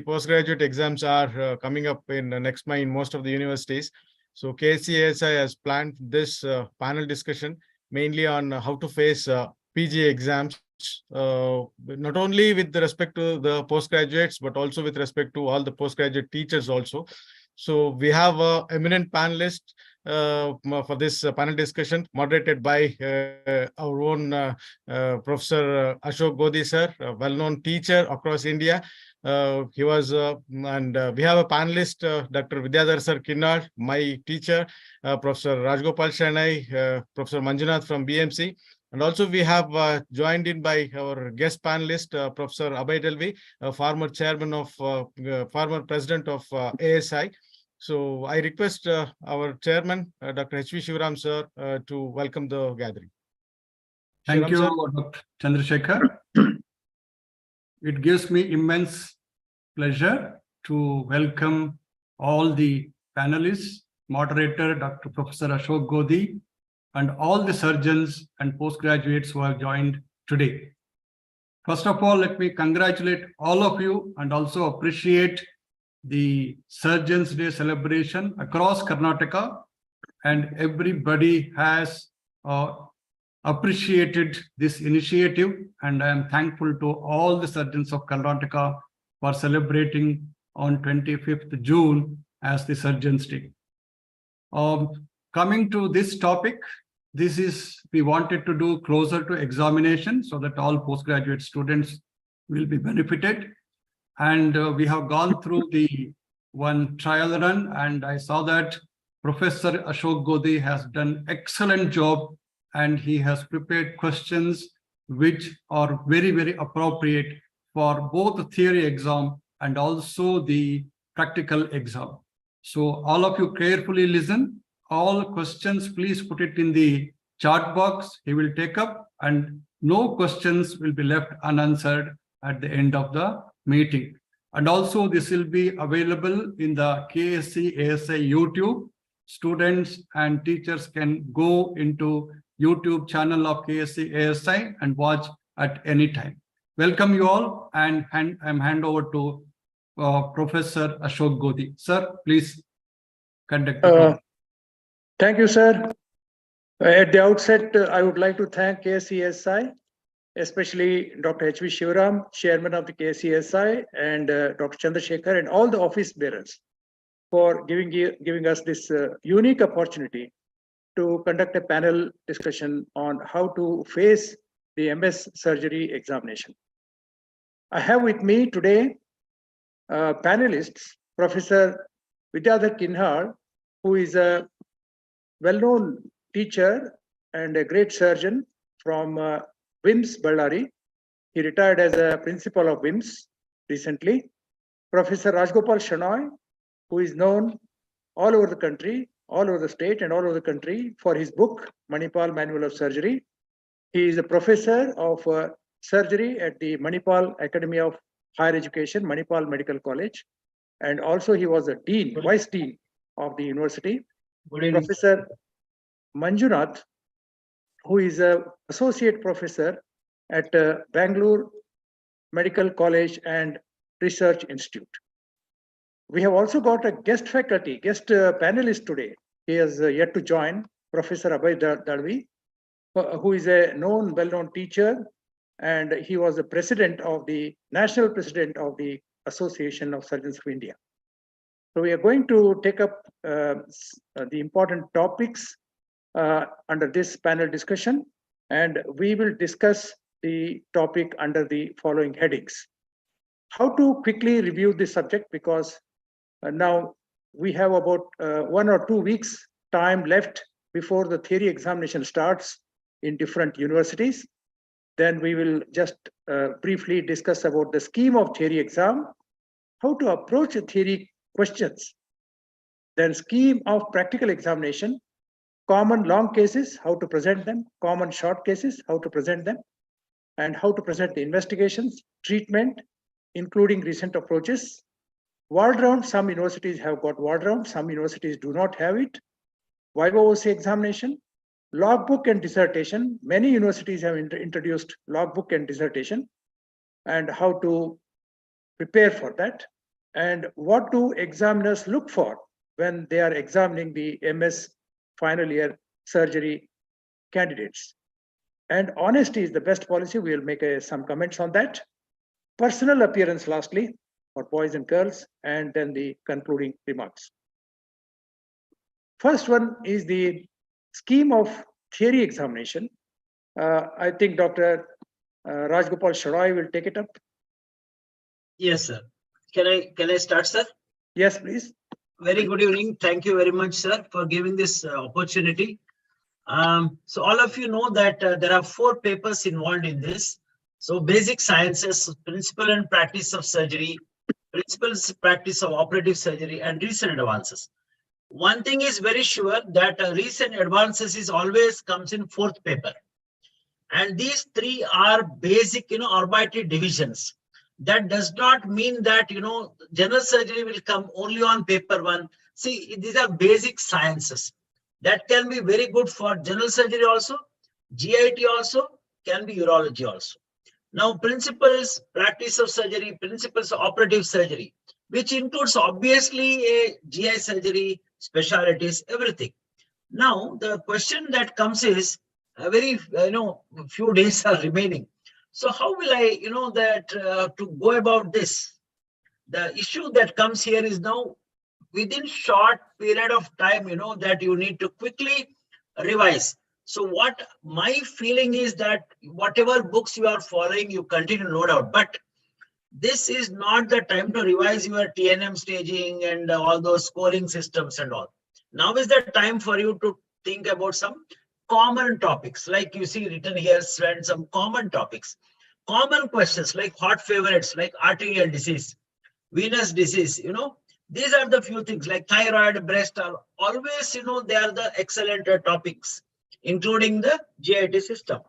postgraduate exams are coming up in next month in most of the universities. So KCSI has planned this panel discussion mainly on how to face PG exams, not only with respect to the postgraduates, but also with respect to all the postgraduate teachers also. So we have eminent panelists for this panel discussion moderated by our own Professor Ashok Godhi sir, a well-known teacher across India. We have a panelist, Dr. Vidyadhar sir Kinnad, my teacher, Professor Rajgopal Shanai, Professor Manjunath from BMC. And also we have joined in by our guest panelist, Professor Abhay Delvi, former president of ASI. So I request our chairman, Dr. H.V. Shivaram sir, to welcome the gathering. Thank you, Dr. Chandrasekhar. It gives me immense pleasure to welcome all the panelists, moderator, Dr. Professor Ashok Godhi, and all the surgeons and postgraduates who have joined today. First of all, let me congratulate all of you and also appreciate the Surgeons Day celebration across Karnataka, and everybody has appreciated this initiative, and I am thankful to all the surgeons of Karnataka for celebrating on 25th June as the Surgeons Day. Coming to this topic, we wanted to do closer to examination so that all postgraduate students will be benefited. And we have gone through the one trial run, and I saw that Professor Ashok Godhi has done excellent job, and he has prepared questions which are very, very appropriate for both the theory exam and also the practical exam. So all of you carefully listen. All questions, please put it in the chat box. He will take up, and no questions will be left unanswered at the end of the meeting. And also this will be available in the KSC ASI YouTube. Students and teachers can go into YouTube channel of KSC ASI and watch at any time. Welcome you all, and I'm hand over to Professor Ashok Godhi. Sir, please conduct the program. Thank you, sir. At the outset, I would like to thank KSCSI, especially Dr. H.V. Shivaram, chairman of the KSCSI, and Dr. Chandrasekhar, and all the office bearers for giving us this unique opportunity to conduct a panel discussion on how to face the MS surgery examination. I have with me today panelists, Professor Vidyadhar Kinnad, who is a well-known teacher and a great surgeon from WIMS, Ballari. He retired as a principal of WIMS recently. Professor Rajgopal Shanai, who is known all over the country, all over the state and all over the country for his book, Manipal Manual of Surgery. He is a professor of surgery at the Manipal Academy of Higher Education, Manipal Medical College. And also he was a dean, vice dean of the university. Professor Manjunath, who is an associate professor at Bangalore Medical College and Research Institute. We have also got a guest faculty, guest panelist today. He is yet to join, Professor Abhay Delvi, who is a well-known teacher, and he was the national president of the Association of Surgeons of India. So we are going to take up the important topics under this panel discussion, and we will discuss the topic under the following headings. How to quickly review this subject, because now we have about 1 or 2 weeks time left before the theory examination starts in different universities. Then we will just briefly discuss about the scheme of theory exam, how to approach the theory questions, then scheme of practical examination, common long cases, how to present them, common short cases, how to present them, and how to present the investigations, treatment, including recent approaches. Ward round, some universities have got ward round, some universities do not have it. Viva voce examination, logbook and dissertation. Many universities have introduced logbook and dissertation, and how to prepare for that? And what do examiners look for when they are examining the MS final year surgery candidates? And honesty is the best policy. We will make some comments on that. Personal appearance, lastly, for boys and girls, and then the concluding remarks. First one is the scheme of theory examination. I think Dr. Rajgopal Sharoy will take it up. Yes, sir. Can I start, sir? Yes, please. Very good evening. Thank you very much, sir, for giving this opportunity. So all of you know that there are 4 papers involved in this. So basic sciences, principle and practice of surgery, principles practice of operative surgery, and recent advances. One thing is very sure that recent advances is always comes in 4th paper. And these 3 are basic, arbitrary divisions. That does not mean that, general surgery will come only on paper 1. See, these are basic sciences. That can be very good for general surgery also, GIT also, can be urology also. Now, principles, practice of surgery, principles of operative surgery, which includes obviously a GI surgery, specialties, everything. Now, the question that comes is, a very, few days are remaining. So how will I, to go about this? The issue that comes here is now, within short period of time, that you need to quickly revise. So what my feeling is that whatever books you are following, you continue, no doubt. But this is not the time to revise your TNM staging and all those scoring systems and all. Now is the time for you to think about some common topics, like you see written here, and some common topics. Common questions like hot favorites, like arterial disease, venous disease, these are the few things like thyroid, breast are always, they are the excellent topics, including the GIT system.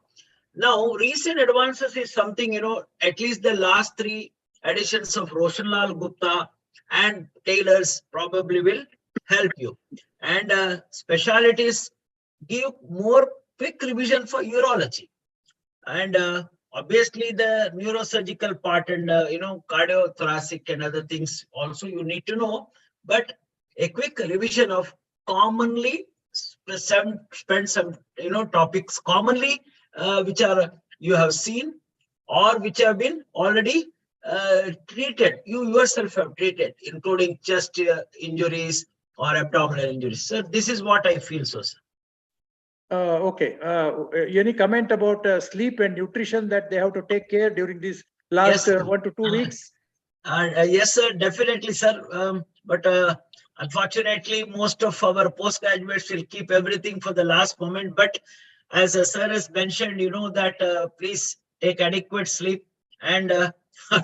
Now, recent advances is something, at least the last 3 editions of Roshanlal Gupta and Taylor's probably will help you. And specialties give more quick revision for urology. And obviously the neurosurgical part and, cardiothoracic and other things also you need to know. But a quick revision of commonly spend some, topics commonly, which are you have seen or which have been already treated, you yourself have treated, including chest injuries or abdominal injuries. So this is what I feel, so sir. Okay. Any comment about sleep and nutrition that they have to take care during these last 1 to 2 weeks? Yes, sir, definitely, sir. But unfortunately, most of our postgraduates will keep everything for the last moment. But as sir has mentioned, that please take adequate sleep and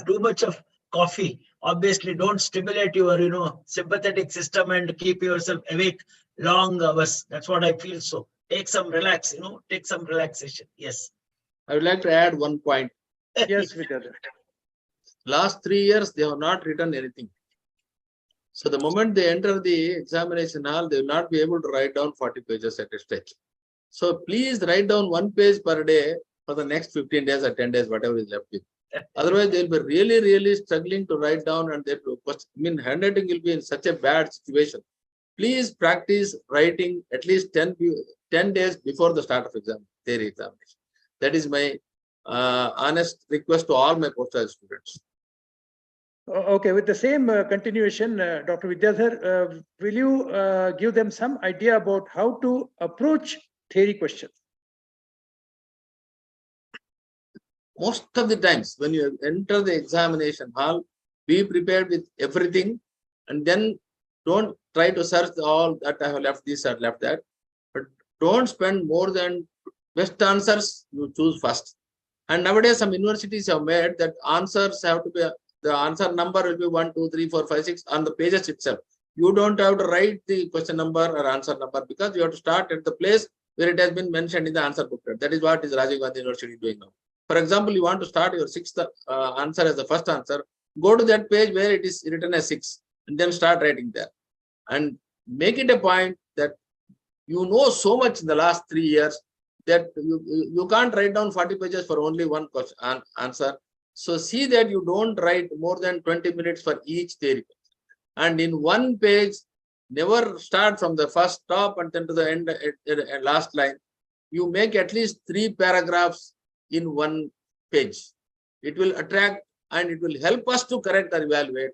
too much of coffee. Obviously, don't stimulate your, sympathetic system and keep yourself awake long hours. That's what I feel. So take some relax, take some relaxation. Yes. I would like to add one point. Yes, Vidyathar. Last 3 years, they have not written anything. So the moment they enter the examination hall, they will not be able to write down 40 pages at a stretch. So please write down 1 page per day for the next 15 days or 10 days, whatever is left with. Otherwise, they will be really, really struggling to write down, and handwriting will be in such a bad situation. Please practice writing at least 10 days before the start of theory examination. That is my honest request to all my postgraduate students. Okay, with the same continuation, Dr. Vidyathar, will you give them some idea about how to approach theory questions? Most of the times when you enter the examination hall, be prepared with everything, and then don't try to search all that I have left this or left that, but don't spend more than best answers you choose first. And nowadays some universities have made that answers have to be, the answer number will be 1, 2, 3, 4, 5, 6 on the pages itself. You don't have to write the question number or answer number, because you have to start at the place where it has been mentioned in the answer booklet. That is what is Rajiv Gandhi University doing now. For example, you want to start your 6th answer as the first answer, go to that page where it is written as 6 and then start writing there. And make it a point that you know so much in the last 3 years that you can't write down 40 pages for only one question answer. So see that you don't write more than 20 minutes for each theory. And in one page, never start from the first stop and then to the end, last line. You make at least 3 paragraphs in one page. It will attract and it will help us to correct or evaluate.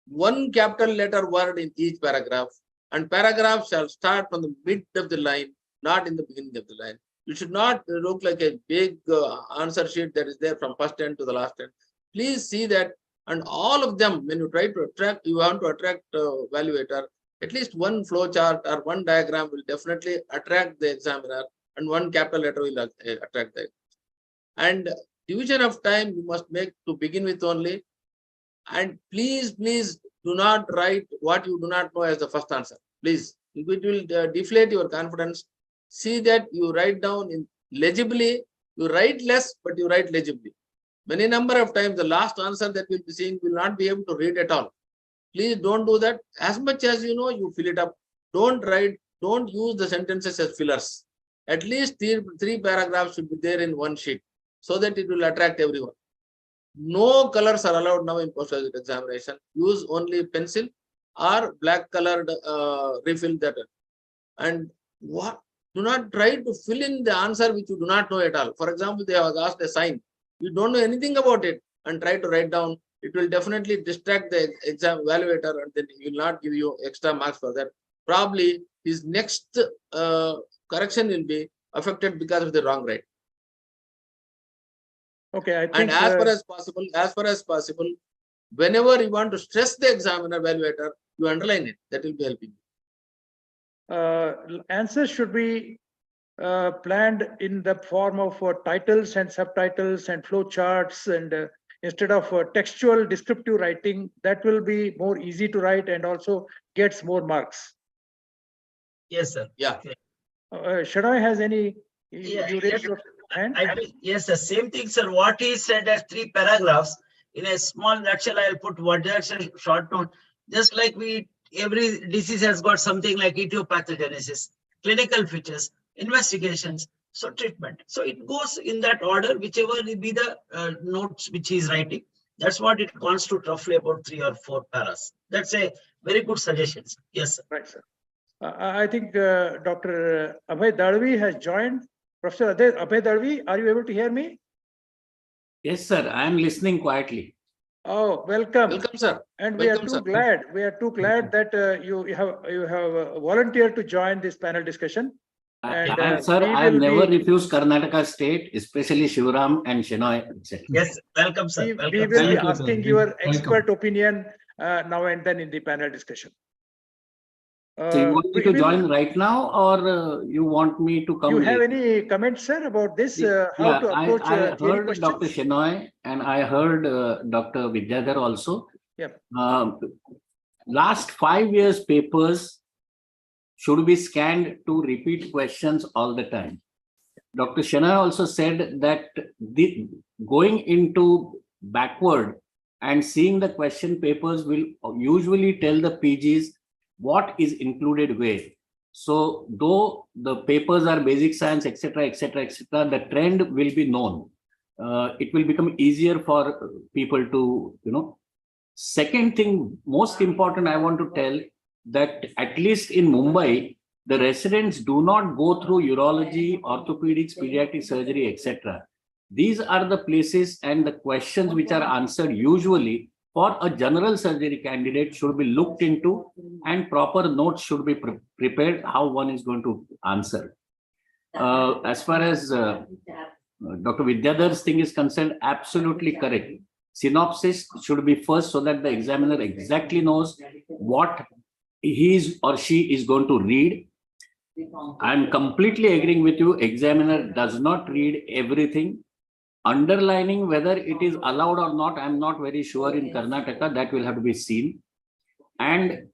One capital letter word in each paragraph, and paragraph shall start from the mid of the line, not in the beginning of the line. You should not look like a big answer sheet that is there from first end to the last end. Please see that, and all of them, when you try to attract, you want to attract evaluator, at least one flow chart or one diagram will definitely attract the examiner, and one capital letter will attract them. And division of time you must make to begin with only. And please do not write what you do not know as the first answer. Please, it will deflate your confidence. See that you write down in legibly. You write less, but you write legibly. Many number of times, the last answer that we'll be seeing will not be able to read at all. Please don't do that. As much as you know, you fill it up. Don't write. Don't use the sentences as fillers. At least three paragraphs should be there in one sheet, so that it will attract everyone. No colors are allowed now in postgraduate examination. Use only pencil or black colored refill that. And what? Do not try to fill in the answer which you do not know at all. For example, they have asked a sign. You don't know anything about it and try to write down. It will definitely distract the exam evaluator, and then he will not give you extra marks for that. Probably his next correction will be affected because of the wrong write. Okay, I think. And as far as possible, whenever you want to stress the examiner evaluator, you underline it. That will be helping you. Answers should be planned in the form of titles and subtitles and flow charts, and instead of textual descriptive writing, that will be more easy to write and also gets more marks. Yes, sir. Yeah. Shanoy has any? Yeah, You raised your hand? Yes, the same thing, sir. What he said as 3 paragraphs in a small nutshell, I'll put what that's a short note. Just like every disease has got something like etiopathogenesis, clinical features, investigations, so treatment. So it goes in that order, whichever will be the notes which he is writing. That's what it constitutes roughly about 3 or 4 paras. That's a very good suggestion. Yes, sir. Right, sir. I think Dr. Abhay Dadvi has joined. Professor Abhay Dadvi, are you able to hear me? Yes, sir. I am listening quietly. Oh, welcome. Welcome, sir. And we are Welcome, too sir. glad. We are too glad that you have volunteered to join this panel discussion. And, Sir, we I have will never be- refused Karnataka State, especially Shivaram and Shenoy. Yes, welcome, sir. We Welcome, will be sir. Thank you, asking sir. your Welcome. expert opinion now and then in the panel discussion. So you want me to we will- join right now, or you want me to come You have later? any comments, sir, about this? How Yeah, to approach I theory heard Dr. questions? Shenoy and I heard Dr. Vidyadhar also. Yep. Last 5 years papers should be scanned to repeat questions all the time. Dr. Shenoy also said that going into backward and seeing the question papers will usually tell the PGs what is included where. So though the papers are basic science, etc., the trend will be known. It will become easier for people to, Second thing, most important, I want to tell that at least in Mumbai, the residents do not go through urology, orthopedics, pediatric surgery, etc. These are the places and the questions which are answered usually for a general surgery candidate should be looked into, and proper notes should be prepared how one is going to answer. As far as Dr. Vidyadhar's thing is concerned, absolutely correct. Synopsis should be first so that the examiner exactly knows what he or she is going to read. I'm completely agreeing with you. Examiner does not read everything. Underlining whether it is allowed or not, I'm not very sure in Karnataka. That will have to be seen. And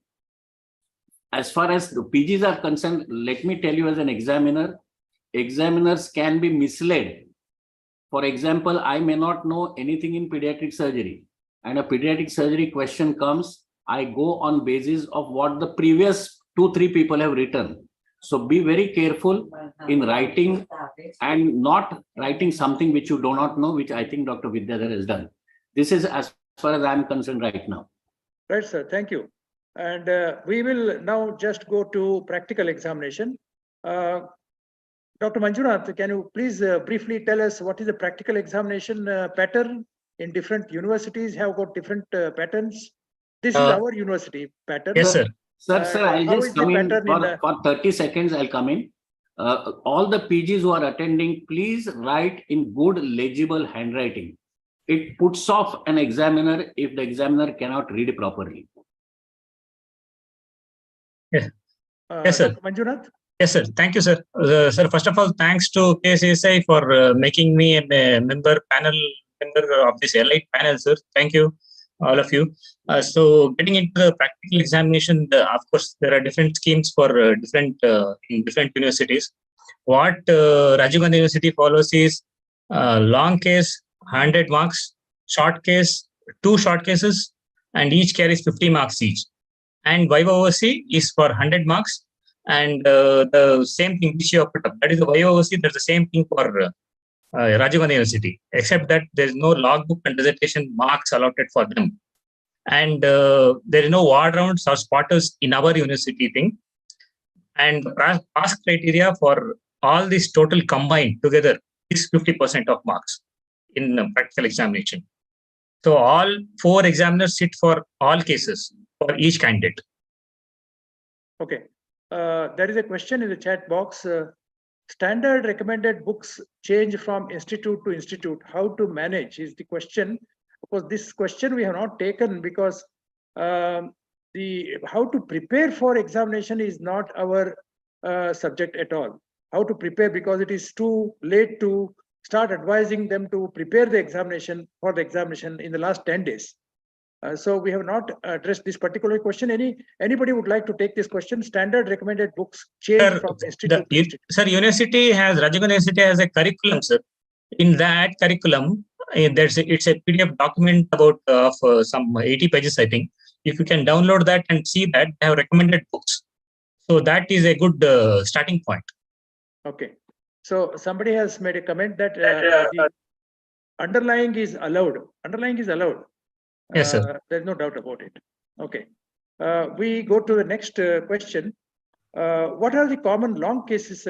as far as the PGs are concerned, let me tell you as an examiner, examiners can be misled. For example, I may not know anything in pediatric surgery, and a pediatric surgery question comes, I go on basis of what the previous 2-3 people have written. So be very careful in writing and not writing something which you do not know, which I think Dr. Vidyadhar has done. This is as far as I'm concerned right now. Right, sir. Thank you. And we will now just go to practical examination. Dr. Manjunath, can you please briefly tell us what is the practical examination pattern in different universities have got different patterns? This is our university pattern. Yes, sir. Sir, I'll how just is the come in pattern in for 30 seconds. I'll come in. All the PGs who are attending, please write in good, legible handwriting. It puts off an examiner if the examiner cannot read properly. Yes, sir. Dr. Manjunath? Yes, sir. Thank you, sir. Sir, first of all, thanks to KCSI for making me a member of this elite panel, sir. Thank you, all of you. So getting into the practical examination, of course, there are different schemes for different universities. What Rajiv Gandhi University follows is long case, 100 marks, short case, 2 short cases, and each carries 50 marks each. And Viva OC is for 100 marks. And the same thing which you have put up, that is the YOC, that's the same thing for Rajiv Gandhi University, except that there is no logbook and dissertation marks allotted for them. And there is no ward rounds or spotters in our university thing. And pass criteria for all this total combined together is 50% of marks in practical examination. So all 4 examiners sit for all cases for each candidate. Okay. There is a question in the chat box. Standard recommended books change from institute to institute. How to manage is the question. Of course, this question we have not taken because how to prepare for examination is not our subject at all. How to prepare, because it is too late to start advising them to prepare the examination for the examination in the last 10 days. So we have not addressed this particular question. Anybody would like to take this question? Standard recommended books change from institute to institute. Sir, Rajiv Gandhi University has a curriculum, sir. In that curriculum, it's a PDF document about some 80 pages, I think. If you can download that and see that, they have recommended books. So that is a good starting point. Okay. So somebody has made a comment that the underlying is allowed. Underlying is allowed. Yes, sir. There's no doubt about it. Okay. We go to the next question. What are the common long cases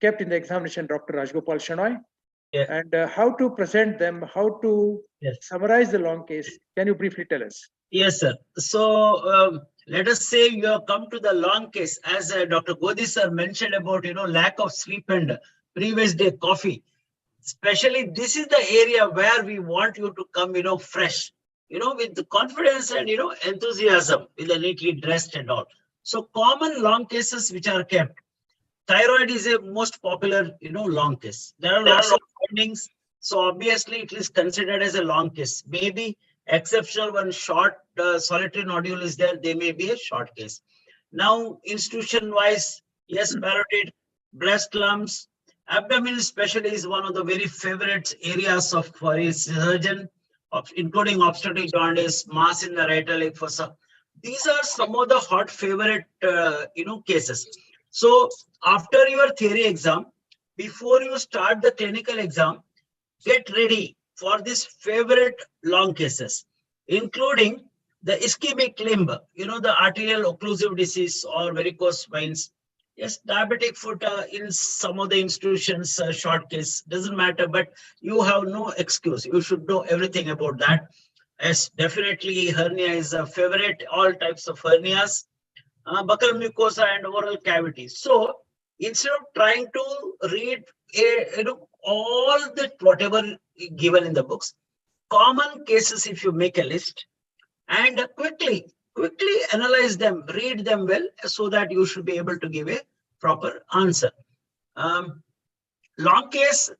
kept in the examination, Dr. Rajgopal Shenoy? Yeah. And how to present them, how to summarize the long case? Can you briefly tell us? Yes, sir. So let us say you have come to the long case, as Dr. Godhi sir mentioned about, lack of sleep and previous day coffee. Especially this is the area where we want you to come, fresh, with the confidence and, enthusiasm, with the neatly dressed and all. So common long cases which are kept. Thyroid is a most popular, long case. There are lots of findings. So obviously it is considered as a long case. Maybe exceptional one short solitary nodule is there. They may be a short case. Now, institution wise, yes, parotid, breast lumps, abdomen especially is one of the very favorite areas for a surgeon, including obstetric jaundice, mass in the right leg fossa. These are some of the hot favorite, cases. So after your theory exam, before you start the clinical exam, get ready for these favorite long cases, including the ischemic limb, the arterial occlusive disease or varicose veins. Yes, diabetic foot in some of the institutions, short case, doesn't matter, but you have no excuse. You should know everything about that. Yes, definitely hernia is a favorite, all types of hernias, buccal mucosa and oral cavity. So instead of trying to read, all the whatever given in the books, common cases, if you make a list and quickly analyze them, read them well, so that you should be able to give a proper answer. Long case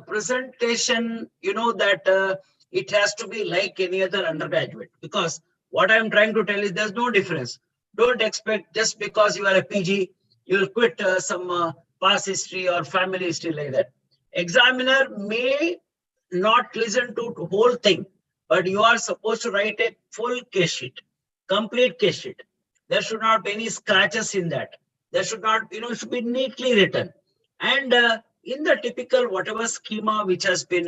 presentation, that it has to be like any other undergraduate, because what I'm trying to tell is there's no difference. Don't expect just because you are a PG, you'll quit some past history or family history like that. Examiner may not listen to the whole thing, but you are supposed to write a full case sheet, complete case sheet. There should not be any scratches in that. There should not, it should be neatly written. And in the typical whatever schema which has been,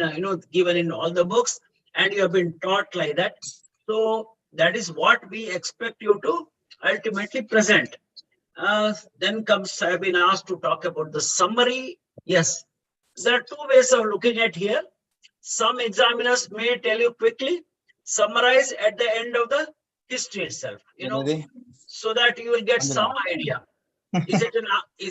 given in all the books, and you have been taught like that. So that is what we expect you to ultimately present. Then comes, I've been asked to talk about the summary. Yes, there are two ways of looking at here. Some examiners may tell you quickly, summarize at the end of the history itself, so that you will get some idea. Is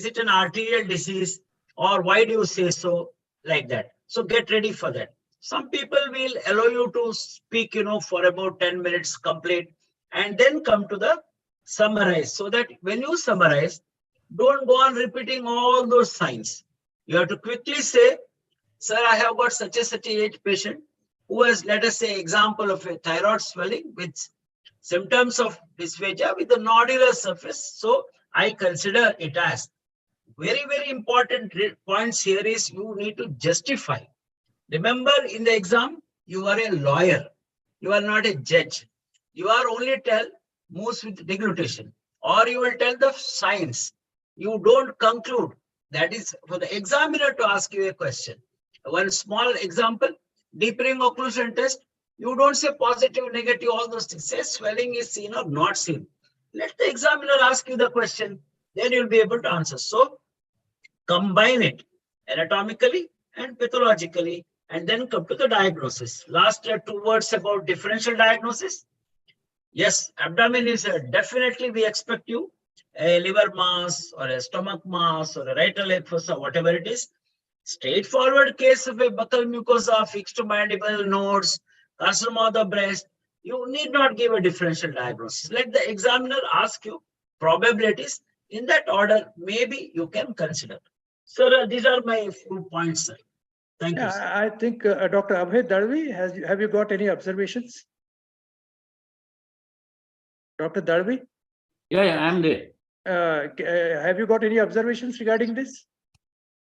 it an arterial disease, or why do you say so, like that? So get ready for that. Some people will allow you to speak, for about 10 minutes complete, and then come to the summarize, so that when you summarize, don't go on repeating all those signs. You have to quickly say, sir, I have got such a age patient who has, let us say, example of a thyroid swelling with symptoms of dysphagia with the nodular surface. So I consider it as very, very important points here is you need to justify. Remember, in the exam, you are a lawyer. You are not a judge. You are only tell moves with deglutition, or you will tell the science. You don't conclude. That is for the examiner to ask you a question. One small example, deepening occlusion test. You don't say positive, negative, all those things. Say swelling is seen or not seen. Let the examiner ask you the question. Then you'll be able to answer. So combine it anatomically and pathologically, and then come to the diagnosis. Last 2 words about differential diagnosis. Yes, abdomen is definitely we expect you a liver mass or a stomach mass or a right leg fossa, whatever it is. Straightforward case of a buccal mucosa, fixed to mandible nodes, carcinoma of the breast. You need not give a differential diagnosis. Let the examiner ask you probabilities. In that order, maybe you can consider. So these are my few points, sir. Thank you, sir. I think Dr. Abhay Dalvi, have you got any observations? Dr. Dalvi? Yeah, I'm there. Have you got any observations regarding this?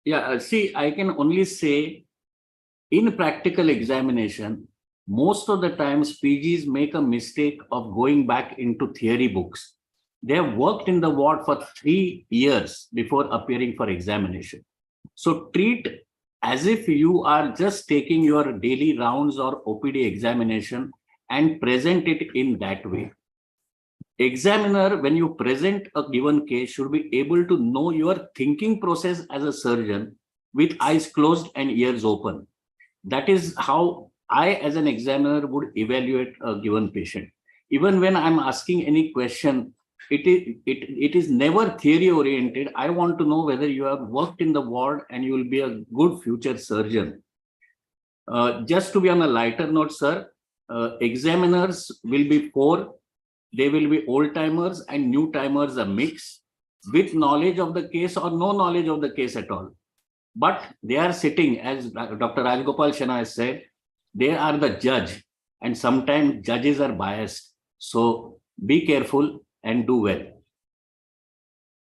Yeah, see, I can only say in practical examination, most of the times PGs make a mistake of going back into theory books. They have worked in the ward for 3 years before appearing for examination. So treat as if you are just taking your daily rounds or OPD examination and present it in that way. Examiner, when you present a given case, should be able to know your thinking process as a surgeon with eyes closed and ears open. That is how I, as an examiner, would evaluate a given patient. Even when I'm asking any question, it is never theory oriented. I want to know whether you have worked in the ward and you will be a good future surgeon. Just to be on a lighter note, sir, examiners will be 4. They will be old timers and new timers, a mix with knowledge of the case or no knowledge of the case at all. But they are sitting, as Dr. Rajgopal Shanna has said, they are the judge, and sometimes judges are biased. So be careful and do well.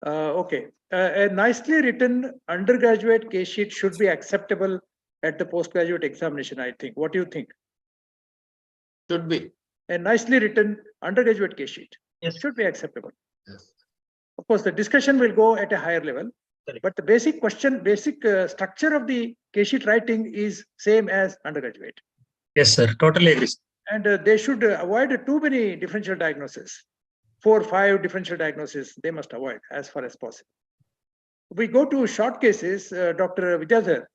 Okay. A nicely written undergraduate case sheet should be acceptable at the postgraduate examination, I think. What do you think? Should be. A nicely written undergraduate case sheet should be acceptable. Yes. Of course, the discussion will go at a higher level, Correct. but the basic structure of the case sheet writing is same as undergraduate. Yes, sir. Totally agree. And they should avoid too many differential diagnoses. 4 or 5 differential diagnoses they must avoid as far as possible. We go to short cases, Dr. Vidyadhar.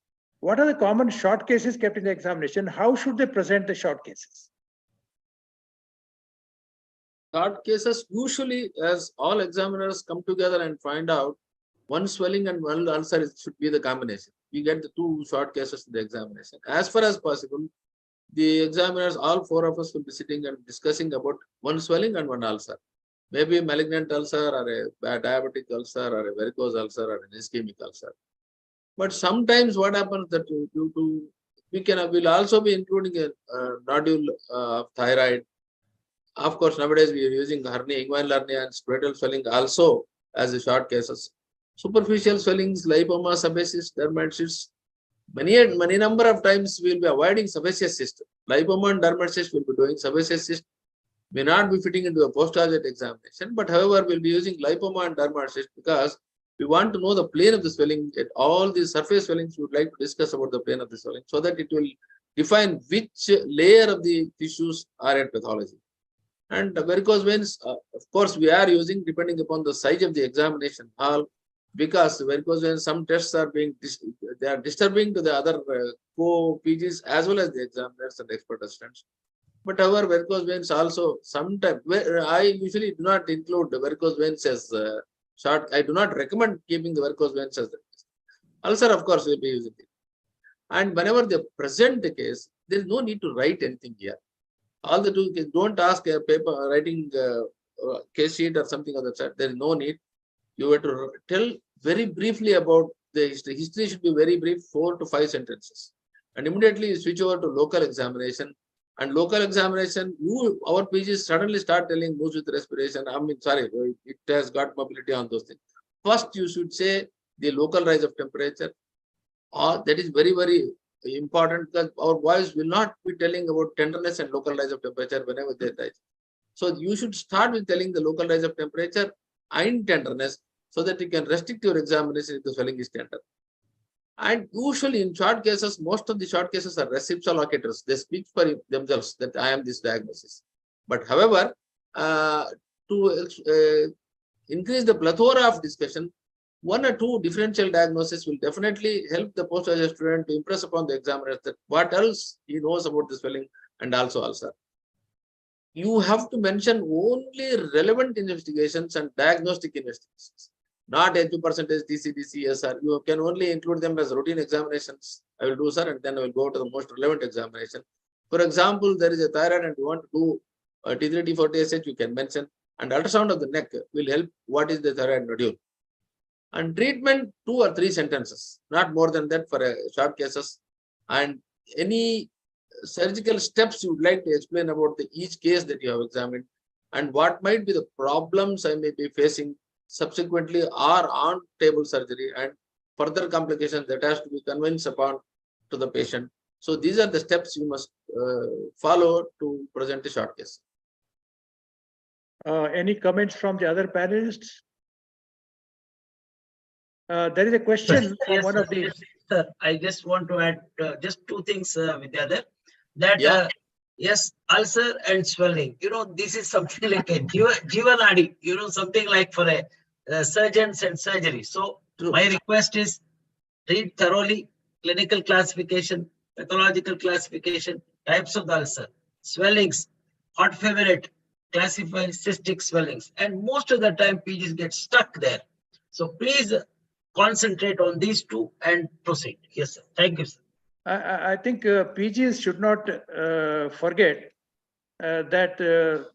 What are the common short cases kept in the examination? How should they present the short cases? Short cases, usually, as all examiners come together and find out one swelling and one ulcer should be the combination. We get the 2 short cases in the examination. As far as possible, the examiners, all 4 of us will be sitting and discussing about one swelling and one ulcer. Maybe a malignant ulcer or a diabetic ulcer or a varicose ulcer or an ischemic ulcer. But sometimes what happens that we'll also be including a nodule of thyroid. Of course, nowadays we are using hernia, inguinal hernia and scrotal swelling also as the short cases. Superficial swellings, lipoma, sebaceous dermatitis. Many number of times we will be avoiding sebaceous cyst. Lipoma and dermatitis will be doing. Sebaceous cyst may not be fitting into a postgraduate examination, but however, we'll be using lipoma and dermatitis because we want to know the plane of the swelling. At all these surface swellings, we would like to discuss about the plane of the swelling so that it will define which layer of the tissues are at pathology. And varicose veins, of course, we are using depending upon the size of the examination hall, because varicose veins, some tests are being they are disturbing to the other co-PGs as well as the examiners and expert assistants. But however, varicose veins also sometimes, I usually do not include the varicose veins as short. I do not recommend keeping the varicose veins as the ulcer. Of course, we'll be using it. And whenever they present the case, there is no need to write anything here. All the two, don't ask a paper writing case sheet or something of that sort. There is no need. You have to tell very briefly about the history. History should be very brief, 4 to 5 sentences. And immediately you switch over to local examination. And local examination, our PGs suddenly start telling moves with respiration. I mean, sorry, it has got mobility on those things. First, you should say the local rise of temperature. That is very, very important, because our voice will not be telling about tenderness and local rise of temperature whenever they rise. So you should start with telling the local rise of temperature and tenderness, so that you can restrict your examination if the swelling is tender. And usually in short cases, most of the short cases are receptual locators. They speak for themselves that I am this diagnosis. But however, to increase the plethora of discussion, 1 or 2 differential diagnoses will definitely help the postgraduate student to impress upon the examiners that what else he knows about the swelling and also ulcer. You have to mention only relevant investigations and diagnostic investigations, not HB percentage, TCDC, SR. You can only include them as routine examinations. I will do, sir, and then I will go to the most relevant examination. For example, there is a thyroid and you want to do T3, T4, TSH, you can mention, and ultrasound of the neck will help what is the thyroid nodule. And treatment, 2 or 3 sentences, not more than that for short cases. And any surgical steps you would like to explain about each case that you have examined, and what might be the problems I may be facing subsequently or on table surgery, and further complications that has to be convinced upon to the patient. So these are the steps you must follow to present a short case. Any comments from the other panelists? There is a question from Yes, one of the. sir, I just want to add just 2 things with the other. That Yeah. yes, ulcer and swelling. This is something like a jivanadi. Something like for a surgeons and surgery. So True. my request is read thoroughly clinical classification, pathological classification, types of the ulcer, swellings, hot favorite, classify cystic swellings, and most of the time PGs get stuck there. So please concentrate on these 2 and proceed. Yes, sir. Thank you, sir. I think PGs should not forget that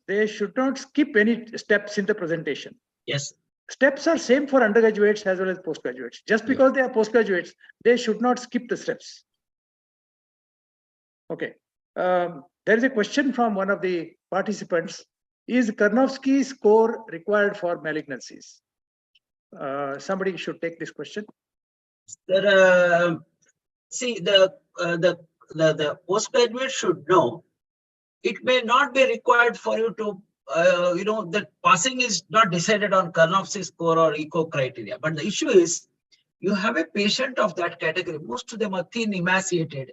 they should not skip any steps in the presentation. Yes. Steps are same for undergraduates as well as postgraduates. Just because they are postgraduates, they should not skip the steps. Okay. There is a question from one of the participants. Is Karnofsky score required for malignancies? Somebody should take this question. See, the postgraduate should know. It may not be required for you to, that passing is not decided on Karnofsky score or echo criteria. But the issue is, you have a patient of that category. Most of them are thin, emaciated.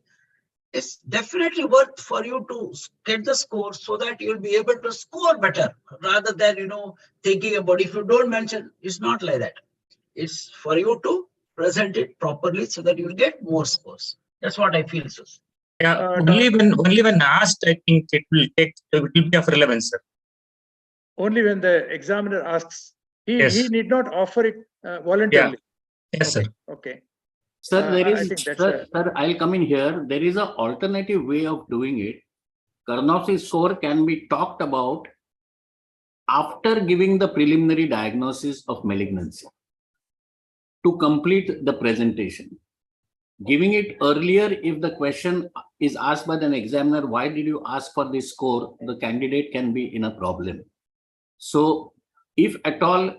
It's definitely worth for you to get the score so that you'll be able to score better, rather than, thinking about if you don't mention. It's not like that. It's for you to present it properly so that you'll get more scores. That's what I feel, sir. Yeah, only when asked, I think it will be of relevance, sir. Only when the examiner asks. He need not offer it voluntarily. Yes, okay. sir. Okay. Sir, there I is, think that's sir, I'll come in here. There is an alternative way of doing it. Karnofsky score can be talked about after giving the preliminary diagnosis of malignancy to complete the presentation. Giving it earlier, if the question is asked by an examiner, why did you ask for this score? The candidate can be in a problem. So if at all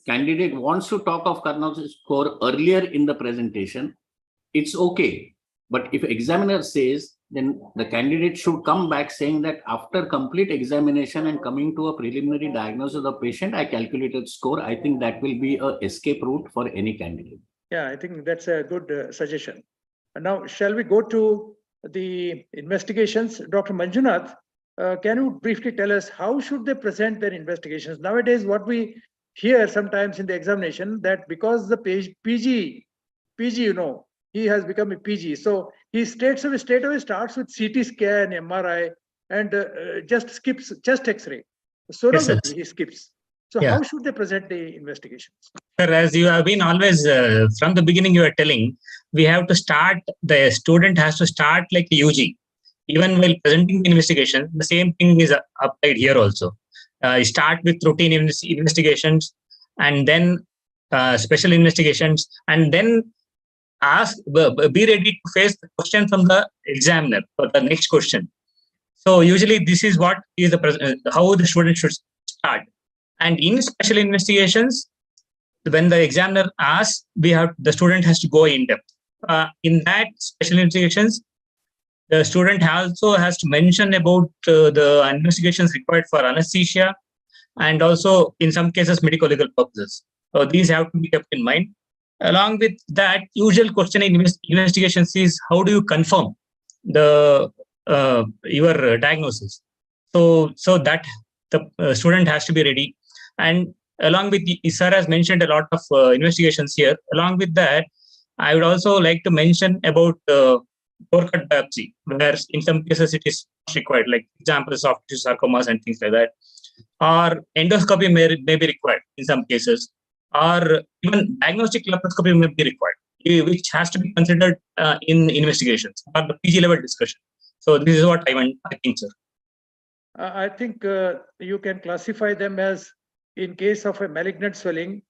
candidate wants to talk of Karnofsky score earlier in the presentation, it's okay. But if examiner says, then the candidate should come back saying that after complete examination and coming to a preliminary diagnosis of the patient, I calculated score. I think that will be an escape route for any candidate. Yeah, I think that's a good suggestion. And now, shall we go to the investigations. Dr. Manjunath, can you briefly tell us how should they present their investigations? Nowadays, what we hear sometimes in the examination that because the PG, you know, he has become a PG. So he straight away starts with CT scan, MRI, and just skips chest X-ray. Sonography he skips. So Yeah. how should they present the investigations? Sir, as you have been always, from the beginning you are telling, we have to start, the student has to start like UG. Even while presenting the investigation, the same thing is applied here also. Start with routine investigations, and then special investigations, and then be ready to face the question from the examiner for the next question. So usually this is what is the how the student should start. And in special investigations, when the examiner asks, the student has to go in depth. In that special investigations, the student also has to mention about the investigations required for anesthesia, and also in some cases medical legal purposes. So these have to be kept in mind. Along with that, usual question in investigations is how do you confirm the your diagnosis? So that the student has to be ready. And along with sir has mentioned a lot of investigations here. Along with that, I would also like to mention about core cut biopsy, where in some cases it is required, like examples of tissue sarcomas and things like that. Or endoscopy may be required in some cases, or even diagnostic laparoscopy may be required, which has to be considered in investigations or the PG level discussion. So this is what I think, sir. I think you can classify them as, in case of a malignant swelling,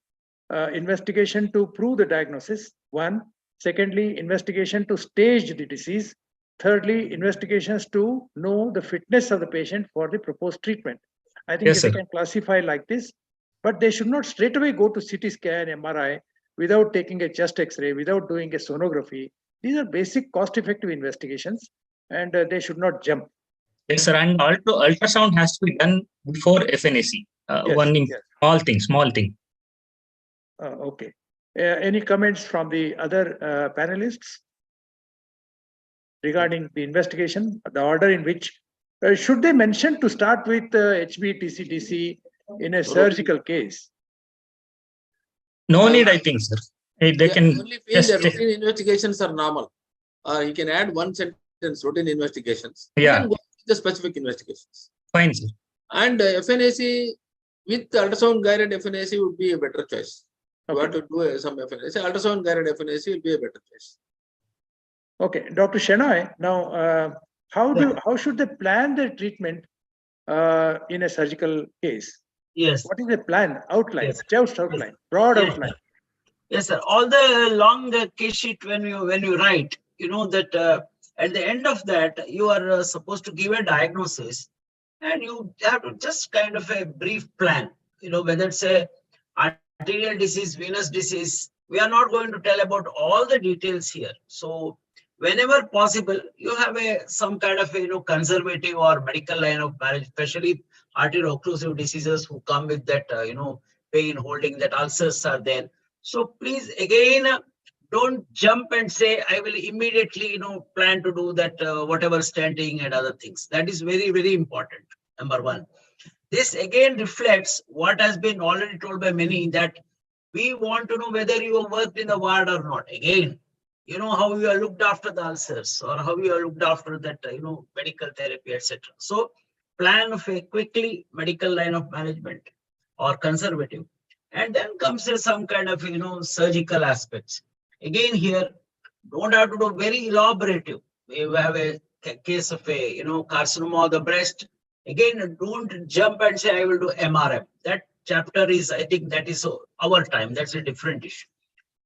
investigation to prove the diagnosis, one. Secondly, investigation to stage the disease. Thirdly, investigations to know the fitness of the patient for the proposed treatment. I think Yes, they sir. can classify like this, but they should not straight away go to CT scan, MRI, without taking a chest X-ray, without doing a sonography. These are basic cost-effective investigations, and they should not jump. Yes, sir. And also ultrasound has to be done before FNAC. Yes, One yes. small thing. Okay. Any comments from the other panelists regarding the investigation, the order in which should they mention to start with HB, TC, DC in a surgical case? No need, I think, sir. They can only feel just that routine investigations are normal. You can add one sentence, routine investigations. Yeah. Then go with the specific investigations. fine, sir. And FNAC with ultrasound guided FNAC would be a better choice. You Okay. have to do some FNAC. Ultrasound guided FNAC will be a better choice. Okay, Dr. Shenoy, now how should they plan their treatment in a surgical case? Yes. What is the plan, outline, Yes. just outline, broad Yes, outline? Yes, sir. All the long case sheet when you write, you know that at the end of that you are supposed to give a diagnosis, and you have to just kind of a brief plan. You know, whether it's a arterial disease, venous disease, we are not going to tell about all the details here. So whenever possible, you have some kind of conservative or medical line of marriage, especially arteriocclusive diseases who come with that pain, holding that ulcers are there. So please again don't jump and say I will immediately plan to do that whatever stenting and other things. That is very, very important. Number one. This again reflects what has been already told by many, that we want to know whether you have worked in the ward or not. Again, you know how you are looked after the ulcers, or how you are looked after that medical therapy, etc. So plan of a quickly medical line of management or conservative, and then comes some kind of surgical aspects. Again here, don't have to do very elaborative. We have a case of a carcinoma of the breast. Again, don't jump and say I will do MRM. That chapter is, I think, that is our time. That's a different issue.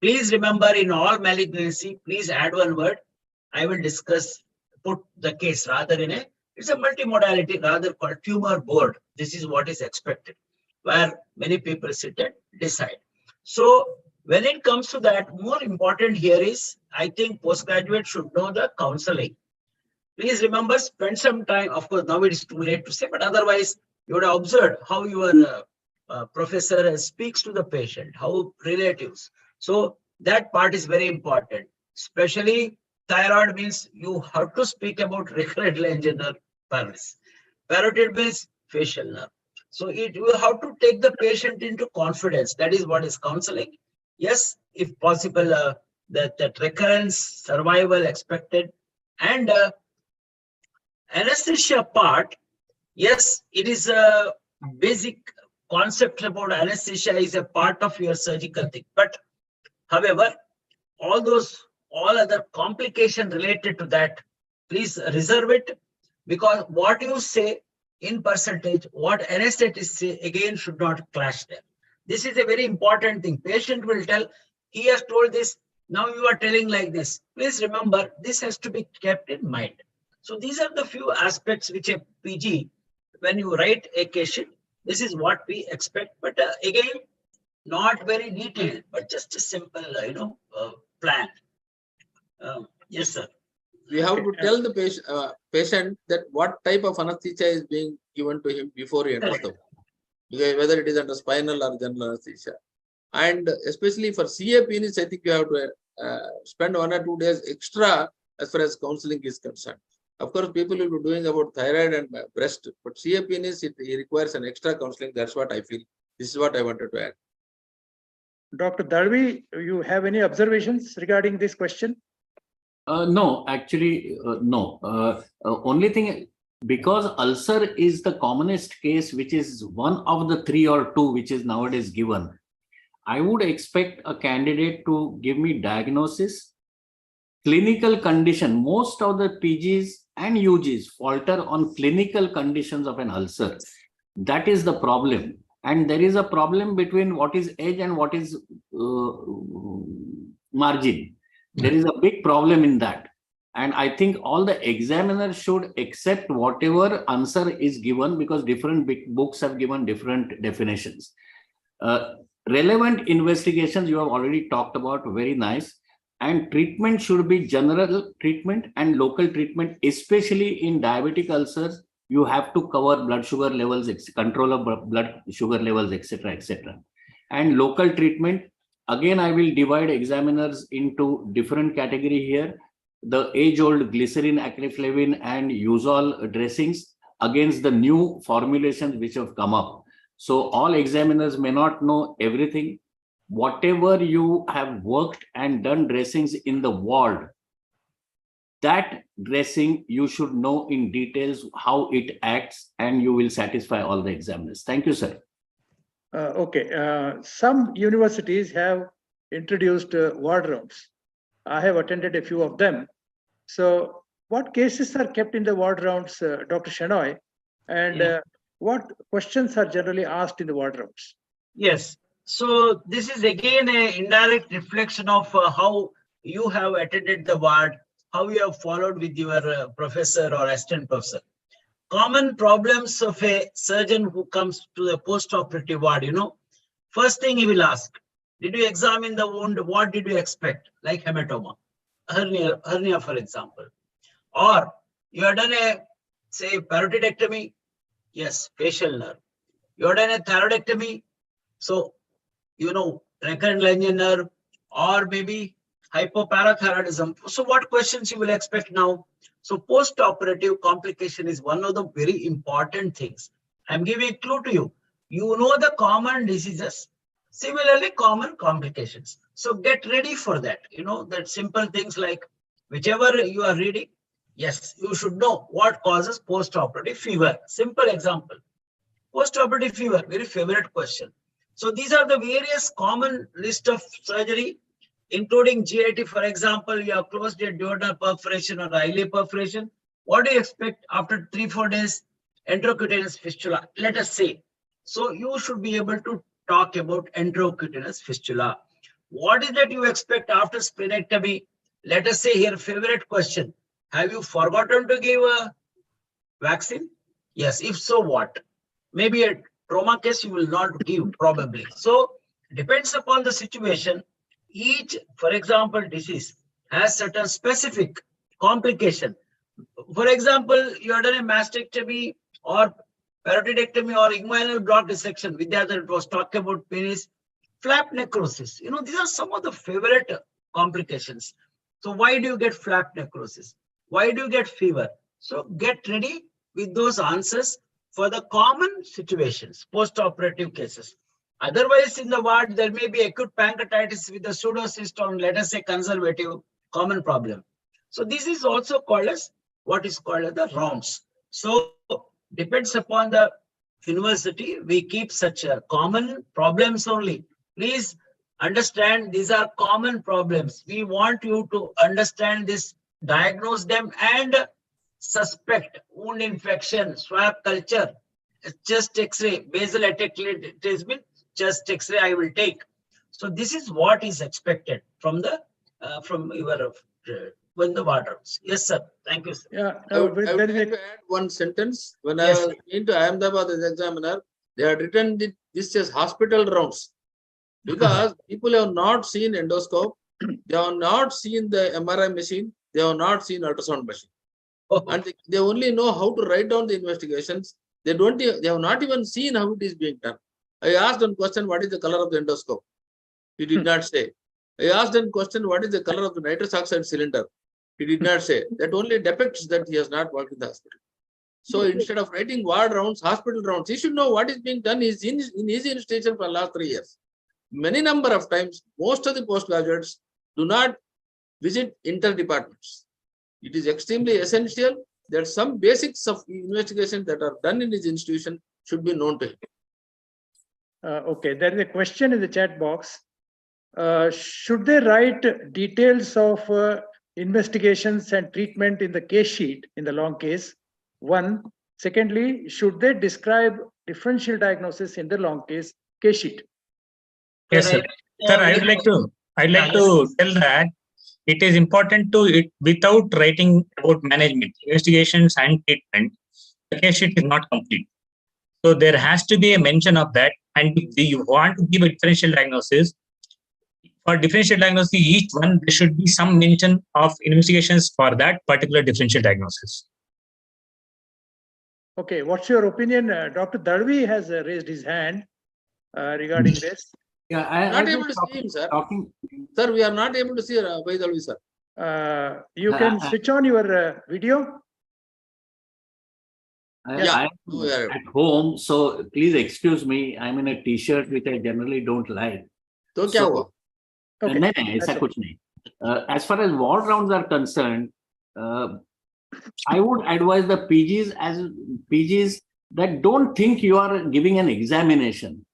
Please remember, in all malignancy, please add one word. I will discuss, put the case rather in it's a multimodality rather called tumor board. This is what is expected, where many people sit and decide. So when it comes to that, more important here is, I think postgraduate should know the counseling. Please remember, spend some time. Of course, now it is too late to say, but otherwise, you would have observed how your professor speaks to the patient, how relatives. So that part is very important, especially Thyroid means you have to speak about recurrent angina paralysis. Parotid means facial nerve. So you have to take the patient into confidence. That is what is counseling. Yes, if possible, that recurrence, survival expected, and anesthesia part. Yes, it is a basic concept about anesthesia is a part of your surgical thing. But however, all other complication related to that, please reserve it, because what you say in percentage, what anesthetist say again should not clash there. This is a very important thing. Patient will tell, he has told this, now you are telling like this. Please remember, this has to be kept in mind. So these are the few aspects which a PG, when you write a case sheet, this is what we expect. But again, not very detailed, but just a simple, plan. Yes, sir. We have Okay, to tell the patient that what type of anesthesia is being given to him before he enters the ward. Because whether it is under spinal or general anesthesia. And especially for CA penis, I think you have to spend 1 or 2 days extra as far as counseling is concerned. Of course, people will be doing about thyroid and breast, but CA penis, it requires an extra counseling. That's what I feel. This is what I wanted to add. Dr. Dalvi, you have any observations regarding this question? No, actually, no. Only thing, because ulcer is the commonest case, which is one of the 3 or 2 which is nowadays given, I would expect a candidate to give me diagnosis, clinical condition. Most of the PGs and UGs falter on clinical conditions of an ulcer. That is the problem. And there is a problem between what is edge and what is margin. There is a big problem in that. And I think all the examiners should accept whatever answer is given, because different big books have given different definitions. Relevant investigations you have already talked about, very nice. And treatment should be general treatment and local treatment, especially in diabetic ulcers. You have to cover blood sugar levels, control of blood sugar levels, etc., etc. And local treatment, again, I will divide examiners into different category here. The age-old glycerin, acreflavin, and Uzol dressings against the new formulations which have come up. So all examiners may not know everything. Whatever you have worked and done dressings in the ward, that dressing you should know in details how it acts, and you will satisfy all the examiners. Thank you, sir. Okay, some universities have introduced ward rounds. I have attended a few of them. So what cases are kept in the ward rounds, Dr. Shenoy? And what questions are generally asked in the ward rounds? Yes. So this is again an indirect reflection of how you have attended the ward, how you have followed with your professor or assistant professor. Common problems of a surgeon who comes to the post-operative ward, first thing he will ask, did you examine the wound? What did you expect? Like hematoma, hernia, for example. Or you have done a, say, parotidectomy. Yes, facial nerve. You have done a thyroidectomy. So, recurrent laryngeal nerve, or maybe hypoparathyroidism. So what questions you will expect now? So post-operative complication is one of the very important things. I'm giving a clue to you. You know the common diseases, similarly common complications. So get ready for that. That simple things like whichever you are reading, yes, you should know what causes post-operative fever. Simple example. Post-operative fever, very favorite question. So these are the various common list of surgery, including GIT. For example, you have closed a duodenal perforation or ileal perforation. What do you expect after 3-4 days? Enterocutaneous fistula, let us say. So you should be able to talk about enterocutaneous fistula. What is that you expect after splenectomy? Let us say here, favorite question. Have you forgotten to give a vaccine? Yes, if so, what? Maybe a trauma case you will not give, probably. So depends upon the situation. Each, for example, disease has certain specific complication. For example, you have done a mastectomy or parotidectomy or inguinal block dissection. Vidyathar was talking about penis flap necrosis. These are some of the favorite complications. So why do you get flap necrosis? Why do you get fever? So get ready with those answers for the common situations, post-operative cases. Otherwise, in the ward, there may be acute pancreatitis with a pseudocyst on, let us say, conservative common problem. So this is also called as what is called as the rounds. So depends upon the university, we keep such common problems only. Please understand these are common problems. We want you to understand this, diagnose them, and suspect wound infection, swab culture, chest x-ray, basal attenuation, chest x-ray I will take. So this is what is expected from the from your when the water. Yes, sir. Thank you, sir. Yeah. I would there like is a- to add one sentence. When Yes, I was into Ahmedabad as examiner, they had written this as hospital rounds because people have not seen endoscope, they have not seen the MRI machine, they have not seen ultrasound machine, and they only know how to write down the investigations. They have not even seen how it is being done. I asked one question, what is the color of the endoscope? He did not say. I asked one question, what is the color of the nitrous oxide cylinder? He did not say. That only depicts that he has not worked in the hospital. So instead of writing ward rounds, hospital rounds, he should know what is being done in his institution for the last 3 years. Many number of times, most of the postgraduates do not visit inter-departments. It is extremely essential that some basics of investigation that are done in his institution should be known to him. Okay, there is a question in the chat box. Should they write details of investigations and treatment in the case sheet in the long case? One. Secondly, should they describe differential diagnosis in the long case sheet? Yes, sir. Sir, I'd like to tell that it is important to it without writing about management, investigations and treatment, the case sheet is not complete. So there has to be a mention of that. And if you want to give a differential diagnosis, for differential diagnosis, each one, there should be some mention of investigations for that particular differential diagnosis. Okay, what's your opinion? Dr. Dalvi has raised his hand regarding this. Yeah, Not able to see him, sir. Sir, we are not able to see Vaidalvi, sir. You can switch on your video. I'm at home, so please excuse me. I'm in a t-shirt which I generally don't like. तो क्या हुआ? Okay. नहीं, ऐसा कुछ नहीं. As far as ward rounds are concerned, I would advise the PGs that don't think you are giving an examination.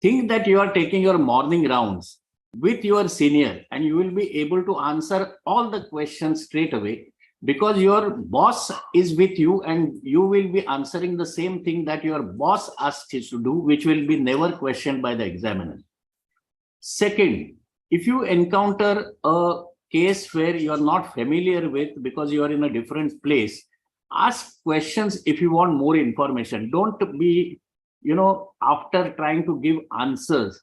Think that you are taking your morning rounds with your senior and you will be able to answer all the questions straight away because your boss is with you and you will be answering the same thing that your boss asked you to do, which will be never questioned by the examiner. Second, if you encounter a case where you are not familiar with because you are in a different place, ask questions if you want more information. Don't be, after trying to give answers,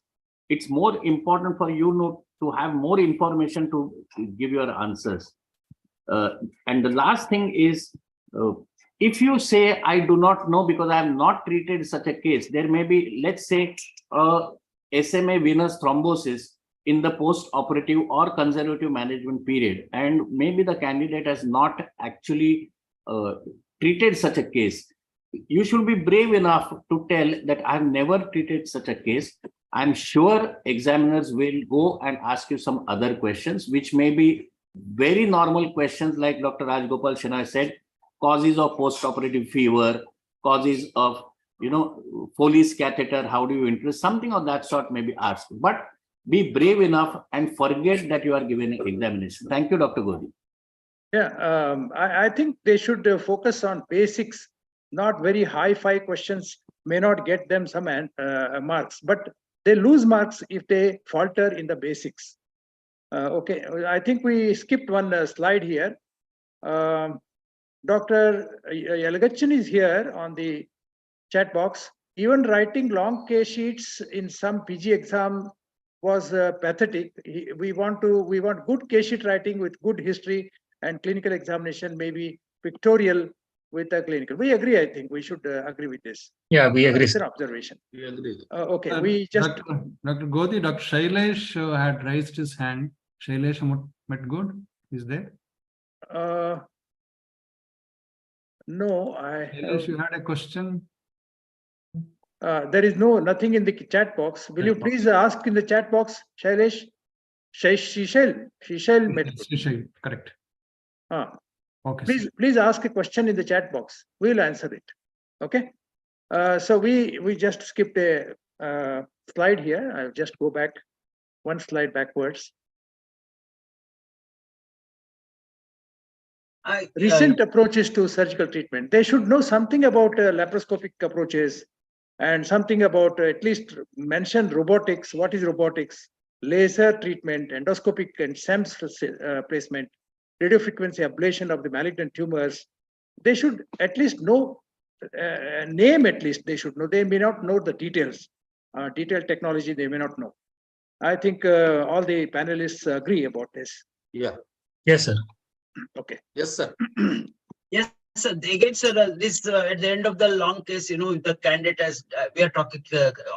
it's more important for you to have more information to give your answers. And the last thing is, if you say, I do not know because I have not treated such a case, there may be, let's say, SMA venous thrombosis in the post-operative or conservative management period, and maybe the candidate has not actually treated such a case. You should be brave enough to tell that I have never treated such a case. I'm sure examiners will go and ask you some other questions, which may be very normal questions like Dr. Rajgopal Shenoy said, causes of post-operative fever, causes of, Foley's catheter, how do you interpret, something of that sort may be asked. But be brave enough and forget that you are given an examination. Thank you, Dr. Godi. Yeah, I think they should focus on basics, not very high-fi questions, may not get them some marks, but they lose marks if they falter in the basics. Okay, I think we skipped one slide here. Dr. Yalagachan is here on the chat box. Even writing long case sheets in some PG exam was pathetic. We want good case sheet writing with good history and clinical examination, maybe pictorial with a clinical. We agree, I think we should agree with this. Yeah, we agree. It's an observation. We agree. Okay, we just. Dr. Godi, Dr. Shailesh had raised his hand. Shailesh Metgood, is there? No, Unless you had a question. there is nothing in the chat box. Will you Chat box. please ask in the chat box, Shailesh? Shishel Metro. Shishai, correct. Ah, Okay. sir. please ask a question in the chat box. We'll answer it. Okay. So we just skipped a slide here. I'll just go back one slide backwards. Recent approaches to surgical treatment. They should know something about laparoscopic approaches and something about at least mention robotics. What is robotics? Laser treatment, endoscopic and SEMS placement, radiofrequency ablation of the malignant tumors. They should at least know, name at least they should know. They may not know the details. Detailed technology they may not know. I think all the panelists agree about this. Yeah. Yes, sir. Okay. Yes, sir. Yes, sir. Again, sir, this at the end of the long case, the candidate has, we are talking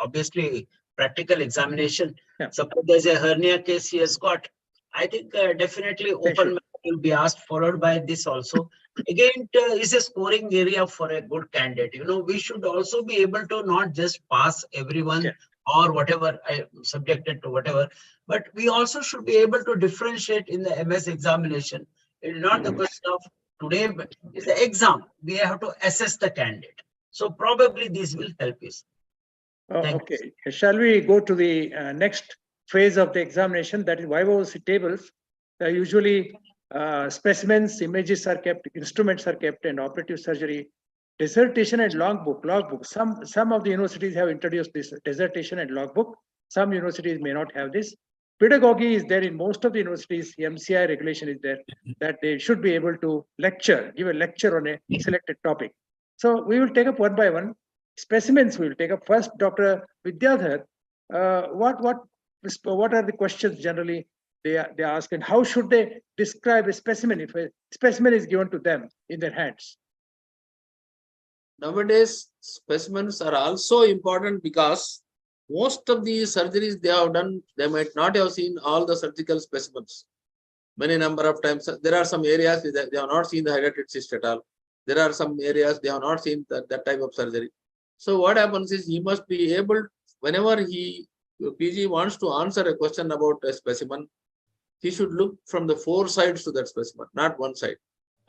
obviously practical examination. Yeah. Suppose there's a hernia case he has got. I think definitely open will be asked, followed by this also. Again, is a scoring area for a good candidate. We should also be able to not just pass everyone. Yeah. Or whatever, subjected to whatever, but we also should be able to differentiate in the MS examination. It's not the question of today, but it's the exam. We have to assess the candidate. So probably this will help us. Thank you. Okay. Shall we go to the next phase of the examination? That is YOC tables. Usually specimens, images are kept, instruments are kept, and operative surgery. Dissertation and logbook. Some of the universities have introduced this dissertation and logbook. Some universities may not have this. Pedagogy is there in most of the universities. MCI regulation is there that they should be able to give a lecture on a selected topic. So we will take up one by one. Specimens we will take up first. Dr. Vidyadhar, what are the questions generally they ask, and how should they describe a specimen if a specimen is given to them in their hands? Nowadays, specimens are also important because most of the surgeries they have done, they might not have seen all the surgical specimens. Many number of times, there are some areas they have not seen the hydrated cyst at all. There are some areas they have not seen that type of surgery. So what happens is he must be able, whenever PG wants to answer a question about a specimen, he should look from the four sides to that specimen, not one side.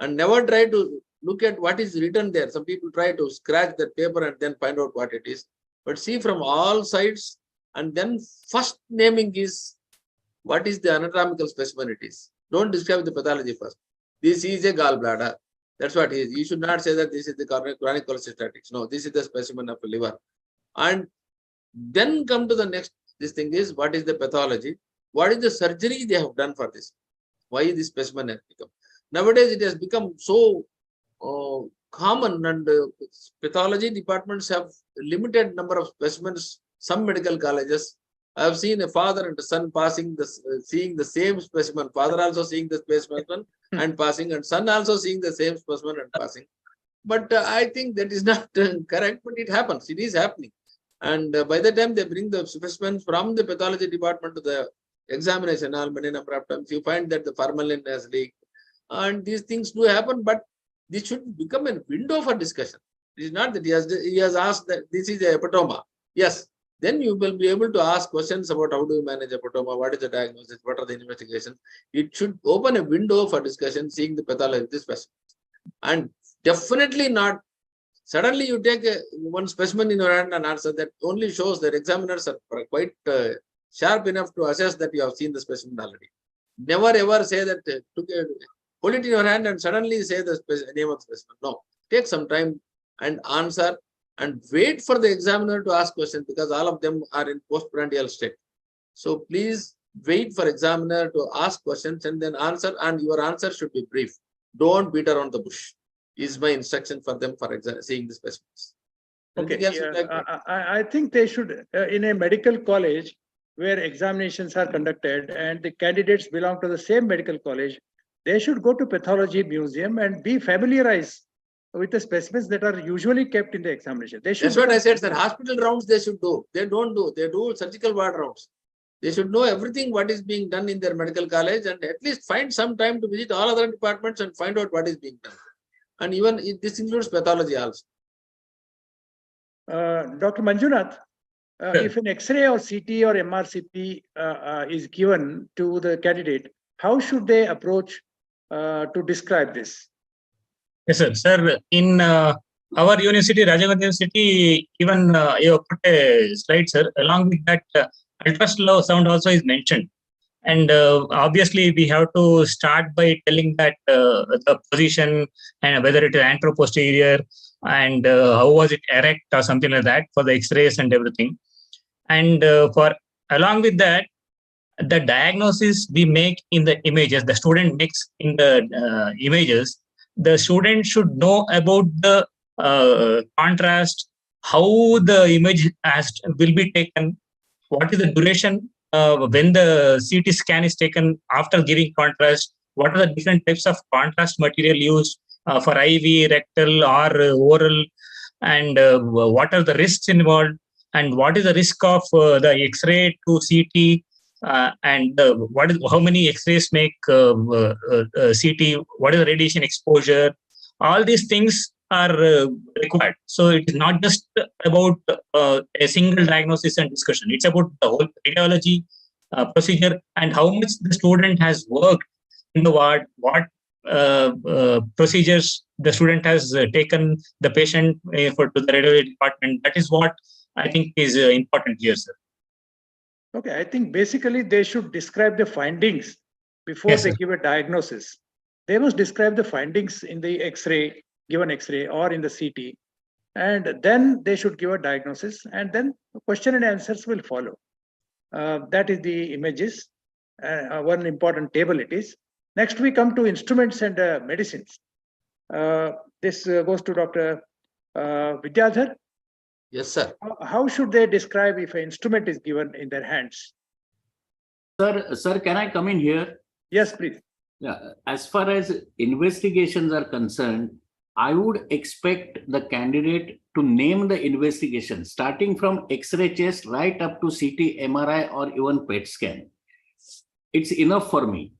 And never try to look at what is written there. Some people try to scratch that paper and then find out what it is. But see from all sides, and then first naming is what is the anatomical specimen it is. Don't describe the pathology first. This is a gallbladder. That's what it is. You should not say that this is the chronic cholestatics. No, this is the specimen of the liver. And then come to the next, this thing is what is the pathology? What is the surgery they have done for this? Why this specimen has become? Nowadays, it has become so common, and pathology departments have limited number of specimens. Some medical colleges, I have seen a father and a son seeing the same specimen. Father also seeing the specimen and passing, and son also seeing the same specimen and passing. But I think that is not correct, but it happens. It is happening. And by the time they bring the specimens from the pathology department to the examination hall, many number of times, you find that the formalin has leaked. And these things do happen, but this should become a window for discussion. It is not that he has asked that this is a hepatoma. Yes, then you will be able to ask questions about how do you manage hepatoma, what is the diagnosis, what are the investigations. It should open a window for discussion, seeing the pathology of this specimen. And definitely not, suddenly you take one specimen in your hand and answer, that only shows that examiners are quite sharp enough to assess that you have seen the specimen already. Never ever say that, hold it in your hand and suddenly say the name of the specimen. No, take some time and answer, and wait for the examiner to ask questions, because all of them are in postprandial state. So please wait for examiner to ask questions and then answer, and your answer should be brief. Don't beat around the bush, is my instruction for them for seeing the specimens. Okay, I think they should, in a medical college where examinations are conducted and the candidates belong to the same medical college, they should go to pathology museum and be familiarized with the specimens that are usually kept in the examination. They should. That's what I said, sir. Hospital rounds they should do. They don't do. They do surgical ward rounds. They should know everything what is being done in their medical college and at least find some time to visit all other departments and find out what is being done. And even this includes pathology also. Dr. Manjunath, Sure. if an X-ray or CT or MRCP is given to the candidate, how should they approach to describe this? Yes, sir. Sir, in our university, Rajiv Gandhi University, even you put a slide, sir. Along with that, ultrasound also is mentioned. And obviously, we have to start by telling that the position and whether it is anteroposterior and how was it erect or something like that for the X-rays and everything. And for along with that, the diagnosis we make in the images, the student makes in the images, the student should know about the contrast, how the image will be taken, what is the duration when the CT scan is taken after giving contrast, what are the different types of contrast material used for IV, rectal or oral, and what are the risks involved, and what is the risk of the X-ray to CT, and how many X-rays make CT, what is the radiation exposure. All these things are required. So it is not just about a single diagnosis and discussion. It's about the whole radiology procedure and how much the student has worked in the ward, what procedures the student has taken the patient to the radiology department. That is what I think is important here, sir. Okay, I think basically they should describe the findings before Yes, they sir. give a diagnosis. They must describe the findings in the X-ray, given X-ray or in the CT, and then they should give a diagnosis, and then question and answers will follow. That is the images. One important table it is. Next, we come to instruments and medicines. This goes to Dr. Vidyadhar. Yes, sir. How should they describe if an instrument is given in their hands? Sir, can I come in here? Yes, please. Yeah, as far as investigations are concerned, I would expect the candidate to name the investigation, starting from X-ray chest right up to CT, MRI, or even PET scan. It's enough for me.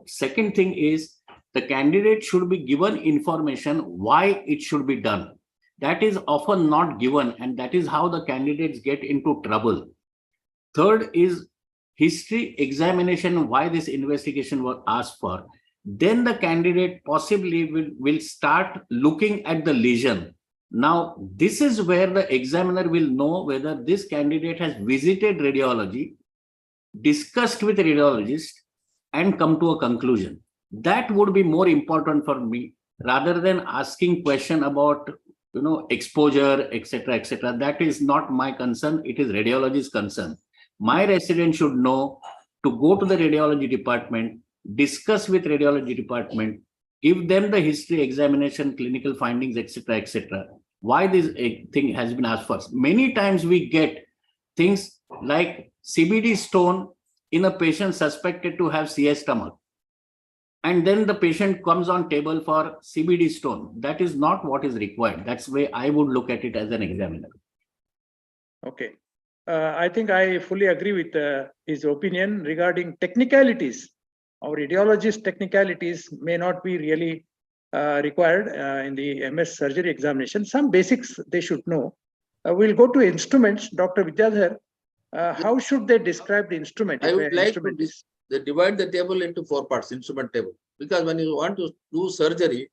Second thing is the candidate should be given information why it should be done. That is often not given, and that is how the candidates get into trouble. Third is history examination, why this investigation was asked for. Then the candidate possibly will start looking at the lesion. Now, this is where the examiner will know whether this candidate has visited radiology, discussed with a radiologist, and come to a conclusion. That would be more important for me rather than asking question about exposure, etc., etc. That is not my concern. It is radiology's concern. My resident should know to go to the radiology department, discuss with radiology department, give them the history examination, clinical findings, etc., etc. Why this thing has been asked for. Many times we get things like CBD stone in a patient suspected to have CS stomach. And then the patient comes on table for CBD stone. That is not what is required. That's the way I would look at it as an examiner. Okay. I think I fully agree with his opinion regarding technicalities. Our radiologist technicalities may not be really required in the MS surgery examination. Some basics they should know. We'll go to instruments. Dr. Vidyadhar, how should they describe the instrument? I would like to divide the table into 4 parts, instrument table. Because when you want to do surgery,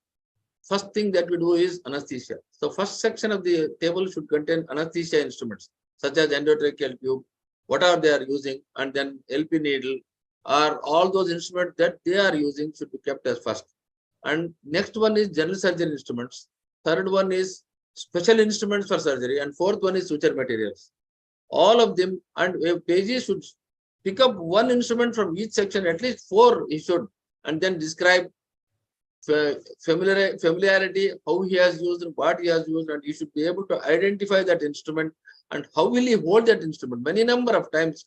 first thing that we do is anesthesia. So first section of the table should contain anesthesia instruments, such as endotracheal tube, what are they are using, and then LP needle, or all those instruments that they are using should be kept as first. And next one is general surgery instruments. Third one is special instruments for surgery. And fourth one is suture materials. All of them, and a page should pick up one instrument from each section, at least 4 he should, and then describe familiarity, how he has used and what he has used, and he should be able to identify that instrument and how will he hold that instrument. Many number of times,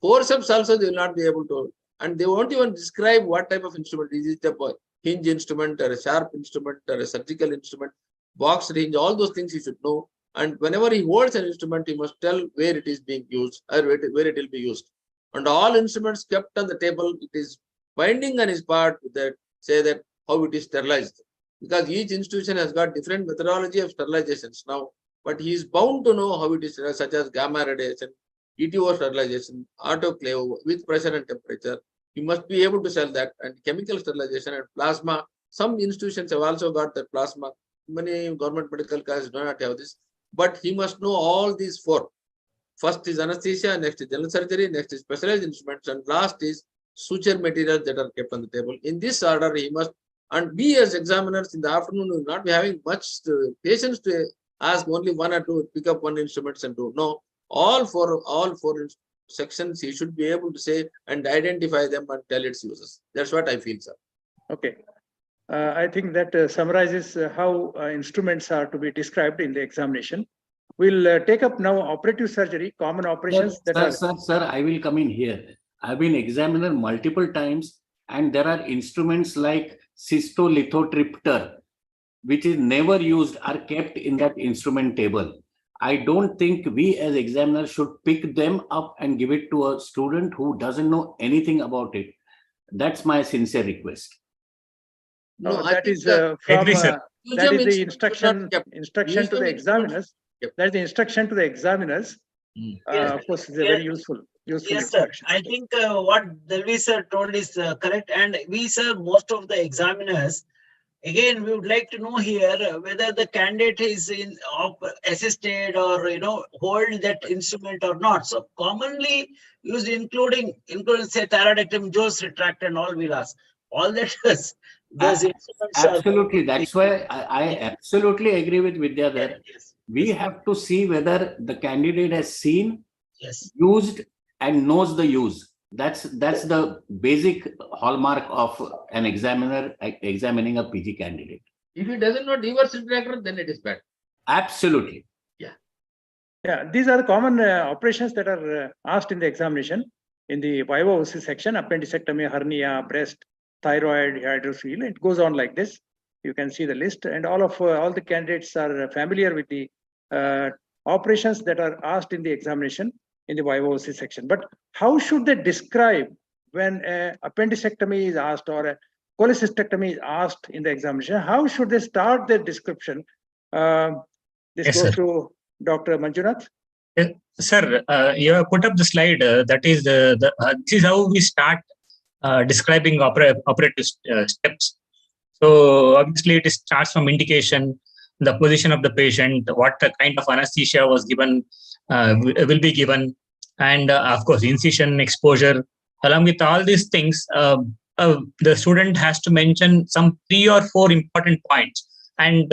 forceps also they will not be able to, and they won't even describe what type of instrument. Is it a hinge instrument or a sharp instrument or a surgical instrument, box hinge, all those things he should know. And whenever he holds an instrument, he must tell where it is being used or where it will be used. and all instruments kept on the table. It is binding on his part that say that how it is sterilized, because each institution has got different methodology of sterilizations now, but he is bound to know how it is sterilized, such as gamma radiation, ETO sterilization, autoclave with pressure and temperature. You must be able to sell that, and chemical sterilization and plasma. Some institutions have also got that plasma. Many government medical colleges do not have this, but he must know all these four. First is anesthesia, next is general surgery, next is specialized instruments, and last is suture materials that are kept on the table. In this order, he must, and we as examiners in the afternoon will not be having much patience to ask only one or two, pick up one instruments and do. No, all four sections he should be able to say and identify them and tell its uses. That's what I feel, sir. Okay. I think that summarizes how instruments are to be described in the examination. We'll take up now operative surgery, common operations that are. Sir, I will come in here. I've been examiner multiple times, and there are instruments like cystolithotripter, which is never used, are kept in that instrument table. I don't think we as examiners should pick them up and give it to a student who doesn't know anything about it. That's my sincere request. No, I that think is the from Agree, sir. that is the instrument instruction to the Museum examiners. Yep. That is the instruction to the examiners. Mm. Yes. Of course, it's a Yes. very useful Yes, sir. instruction. I think what Dalvi sir told is correct. And we, sir, most of the examiners, again, we would like to know here whether the candidate is assisted or, hold that instrument or not. So commonly used, including say thyroidectomy, Jones retract and all, we'll ask. All that is, those instruments are. Absolutely. That's why I absolutely agree with Vidyadhar. Yes. We have to see whether the candidate has seen, Yes. used, and knows the use. That's the basic hallmark of an examiner examining a PG candidate. If he doesn't know reverse retractor, then it is bad. Absolutely. Yeah, these are the common operations that are asked in the examination in the viva voce section: appendicectomy, hernia, breast, thyroid, hydrocele. It goes on like this. You can see the list, and all the candidates are familiar with the operations that are asked in the examination in the viva voce section. But how should they describe when appendicectomy is asked or a cholecystectomy is asked in the examination? How should they start their description? This Yes, goes sir. to Dr. Manjunath. Sir, you have put up the slide. That is this is how we start describing operative steps. So obviously, it starts from indication, the position of the patient, what kind of anesthesia was given, will be given, and of course, incision, exposure. Along with all these things, the student has to mention some 3 or 4 important points, and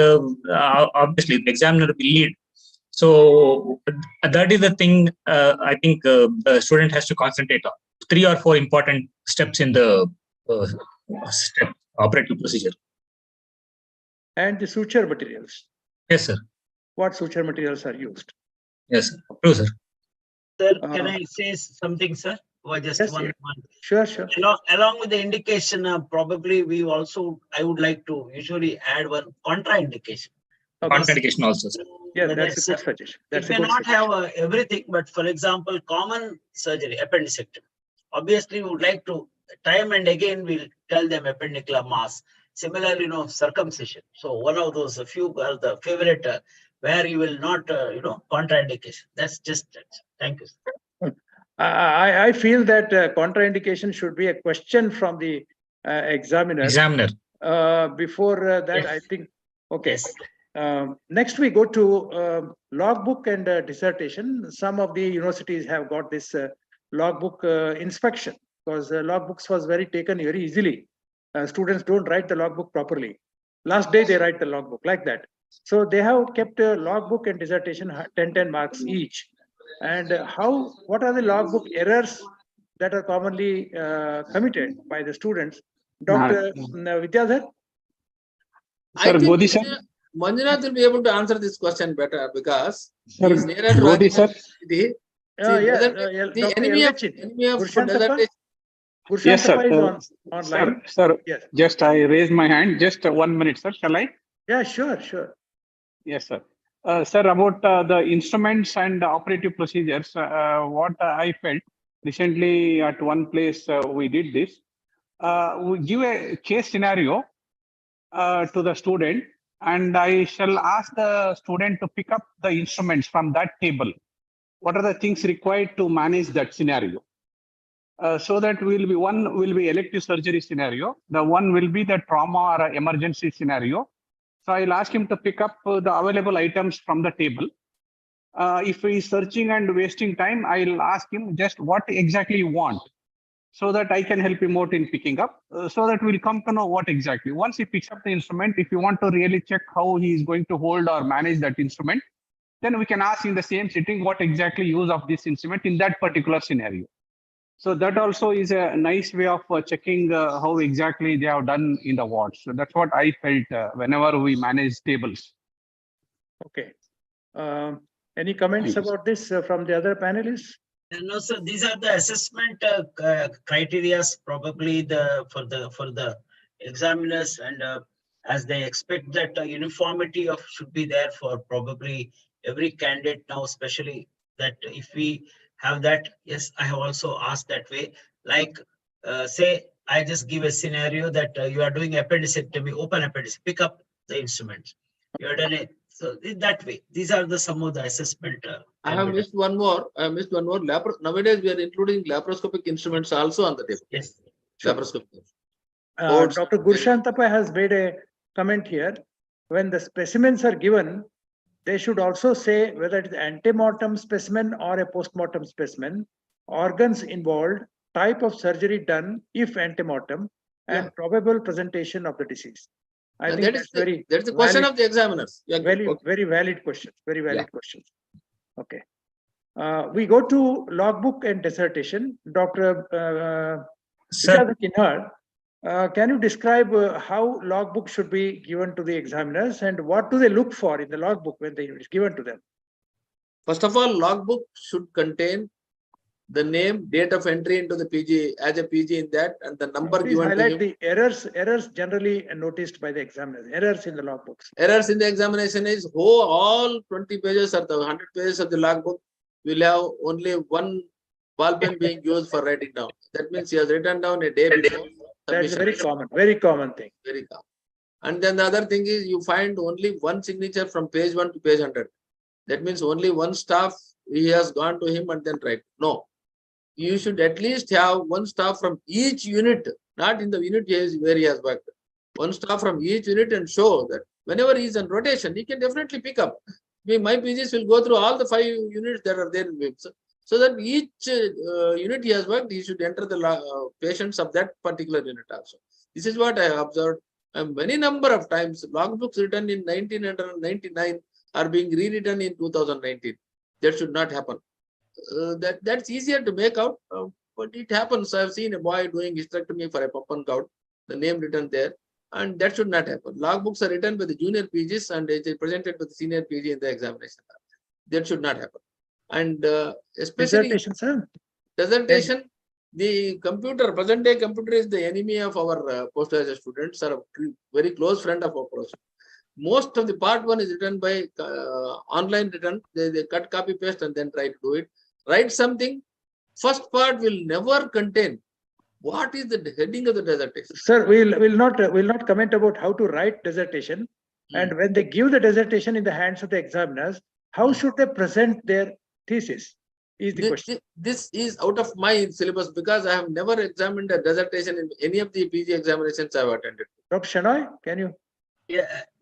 obviously, the examiner will lead. So that is the thing I think the student has to concentrate on. 3 or 4 important steps in the operative procedure. And the suture materials. Yes, sir. What suture materials are used? Yes, sir. True, sir. Sir, can I say something, sir? Or just Yes, one? Sure. Along with the indication, probably I would like to usually add one contraindication. Contraindication also, sir. Yeah, that's a good suggestion. It may not have everything, but for example, common surgery, appendicectomy. Obviously, we would like to, time and again, we'll tell them appendicular mass. Similarly, circumcision. So one of those, a few are the favorite where you will not, contraindication. That's just it. Thank you, sir. I feel that contraindication should be a question from the examiner. Before that, Yes. I think, okay. Yes. Next, we go to logbook and dissertation. Some of the universities have got this logbook inspection because logbooks was taken very easily. Students don't write the logbook properly. Last day they write the logbook like that. So they have kept a logbook and dissertation 10 marks each. And what are the logbook errors that are commonly committed by the students? Dr. Vidyadhar? Sir, Bodhi sir. Manjunath will be able to answer this question better because Sir, he is near at Bodhi sir. the enemy of food desertation. Yes, sir. Is online. Sir, Yes. just I raised my hand. Just 1 minute, sir. Shall I? Yeah, sure. Yes, sir. Sir, about the instruments and operative procedures, what I felt, Recently, at one place, we did this. We give a case scenario to the student, and I shall ask the student to pick up the instruments from that table. What are the things required to manage that scenario? So that one will be elective surgery scenario. The one will be the trauma or emergency scenario. So I'll ask him to pick up the available items from the table. If he is searching and wasting time, I'll ask him just what exactly you want, so that I can help him out in picking up, so that we'll come to know what exactly. Once he picks up the instrument, if you want to really check how he is going to hold or manage that instrument, then we can ask in the same sitting what exactly use of this instrument in that particular scenario. So that also is a nice way of checking how exactly they have done in the wards. So that's what I felt whenever we manage tables. Okay. Any comments Thank you, about this from the other panelists? No, sir, these are the assessment criteria probably for the examiners, and as they expect that uniformity should be there for probably every candidate now, especially that if we have that. Yes, I have also asked that way. Like say I just give a scenario that you are doing appendicectomy, open appendix, pick up the instruments. You are done it. So in that way, these are some of the assessment. I have missed one more. Nowadays, we are including laparoscopic instruments also on the table. Yes. Laparoscopic. Dr. Gurshantapa has made a comment here. When the specimens are given, they should also say whether it is ante-mortem specimen or a post-mortem specimen, organs involved, type of surgery done if ante-mortem, and probable presentation of the disease. I think that's the question valid, of the examiners. very valid questions. Very valid questions. Okay. We go to logbook and dissertation. Dr. Sir, Can you describe how logbook should be given to the examiners and what do they look for in the logbook when it is given to them? First of all, logbook should contain the name, date of entry into the PG as a PG in that, and the number Please given highlight to him. the errors generally noticed by the examiners. Errors in the logbooks. Errors in the examination is all 20 pages or the 100 pages of the logbook will have only one ball pen being used for writing down. That means he has written down a day before. That's a very common thing. Very common. And then the other thing is you find only one signature from page 1 to page 100. That means only one staff, he has gone to him and then write. No. You should at least have one staff from each unit, not in the unit where he has worked. One staff from each unit and show that whenever he is on rotation, he can definitely pick up. My PGs will go through all the 5 units that are there in WIMS. So that each unit he has worked, he should enter the patients of that particular unit also. This is what I have observed. Many number of times, logbooks written in 1999 are being rewritten in 2019. That should not happen. That's easier to make out, but it happens. I've seen a boy doing hysterectomy for a pump and gout, the name written there, and that should not happen. Logbooks are written by the junior PGs and it is presented by the senior PG in the examination. That should not happen. And especially dissertation, the computer, present day computer is the enemy of our postgraduate students, are a very close friend of our profession. Most of the part 1 is written by online written. They cut, copy, paste and then try to do it. Write something. First part will never contain what is the heading of the dissertation. Sir, we'll not comment about how to write dissertation. And when they give the dissertation in the hands of the examiners, how should they present their thesis? Is the question. This is out of my syllabus because I have never examined a dissertation in any of the PG examinations I have attended. Dr. Shenoy, can you?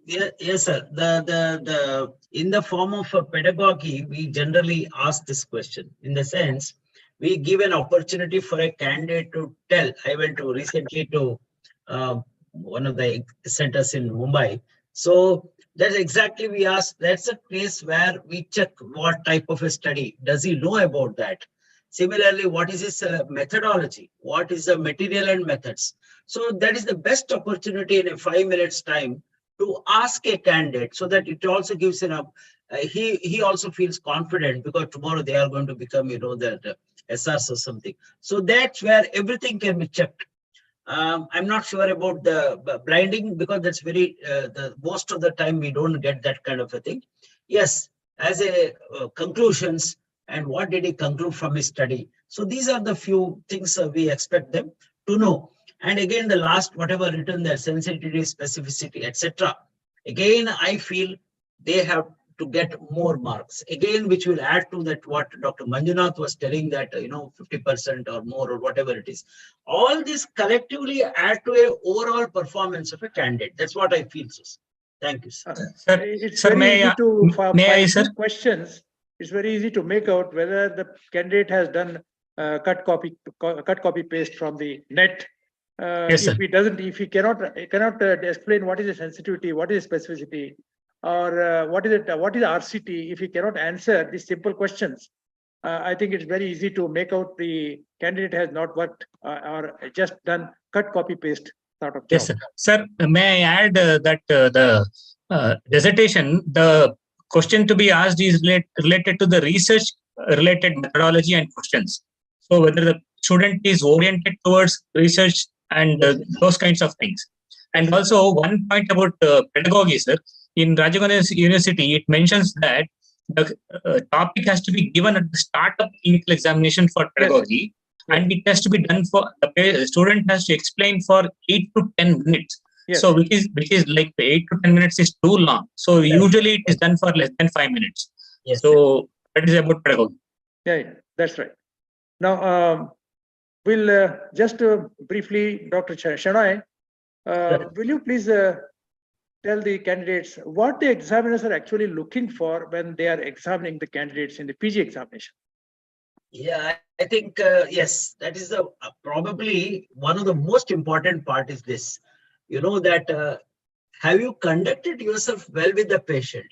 Yes, sir. The in the form of a pedagogy, we generally ask this question. In the sense, we give an opportunity for a candidate to tell. I went to recently to one of the centers in Mumbai. So that's exactly we ask. That's a place where we check what type of a study does he know about that. Similarly, what is his methodology? What is the material and methods? So that is the best opportunity in a 5 minutes time to ask a candidate, so that it also gives him he also feels confident because tomorrow they are going to become the SRs or something. So that's where everything can be checked. I'm not sure about the blinding because that's very the most of the time we don't get that kind of a thing. Yes, as a conclusions and what did he conclude from his study. So these are the few things we expect them to know. And again, the last, whatever written there, sensitivity, specificity, etc. Again, I feel they have to get more marks. Again, which will add to that what Dr. Manjunath was telling, that 50% or more or whatever it is. All this collectively add to a overall performance of a candidate. That's what I feel, sir. Thank you, sir. Sir, It's sir, very may easy I- to may I, find sir? two questions. It's very easy to make out whether the candidate has done cut copy paste from the net. Yes, sir. If he cannot explain what is the sensitivity, what is the specificity, or what is RCT, if he cannot answer these simple questions, I think it's very easy to make out the candidate has not worked or just done cut copy paste sort of job. Yes, sir. Sir, may I add that the dissertation, the question to be asked is related to the research related methodology and questions. So whether the student is oriented towards research and those kinds of things. And also one point about pedagogy, sir. In Rajiv Gandhi University, it mentions that the topic has to be given at the start of initial examination for pedagogy. And it has to be done for the student has to explain for 8 to 10 minutes. Yes. So which is like 8 to 10 minutes is too long. So usually it is done for less than 5 minutes. Yes. So that is about pedagogy. Yeah, that's right. Now, we'll just briefly, Dr. Shenoy, will you please tell the candidates what the examiners are actually looking for when they are examining the candidates in the PG examination? Yeah, I think, yes, that is the probably one of the most important part is this, that have you conducted yourself well with the patient?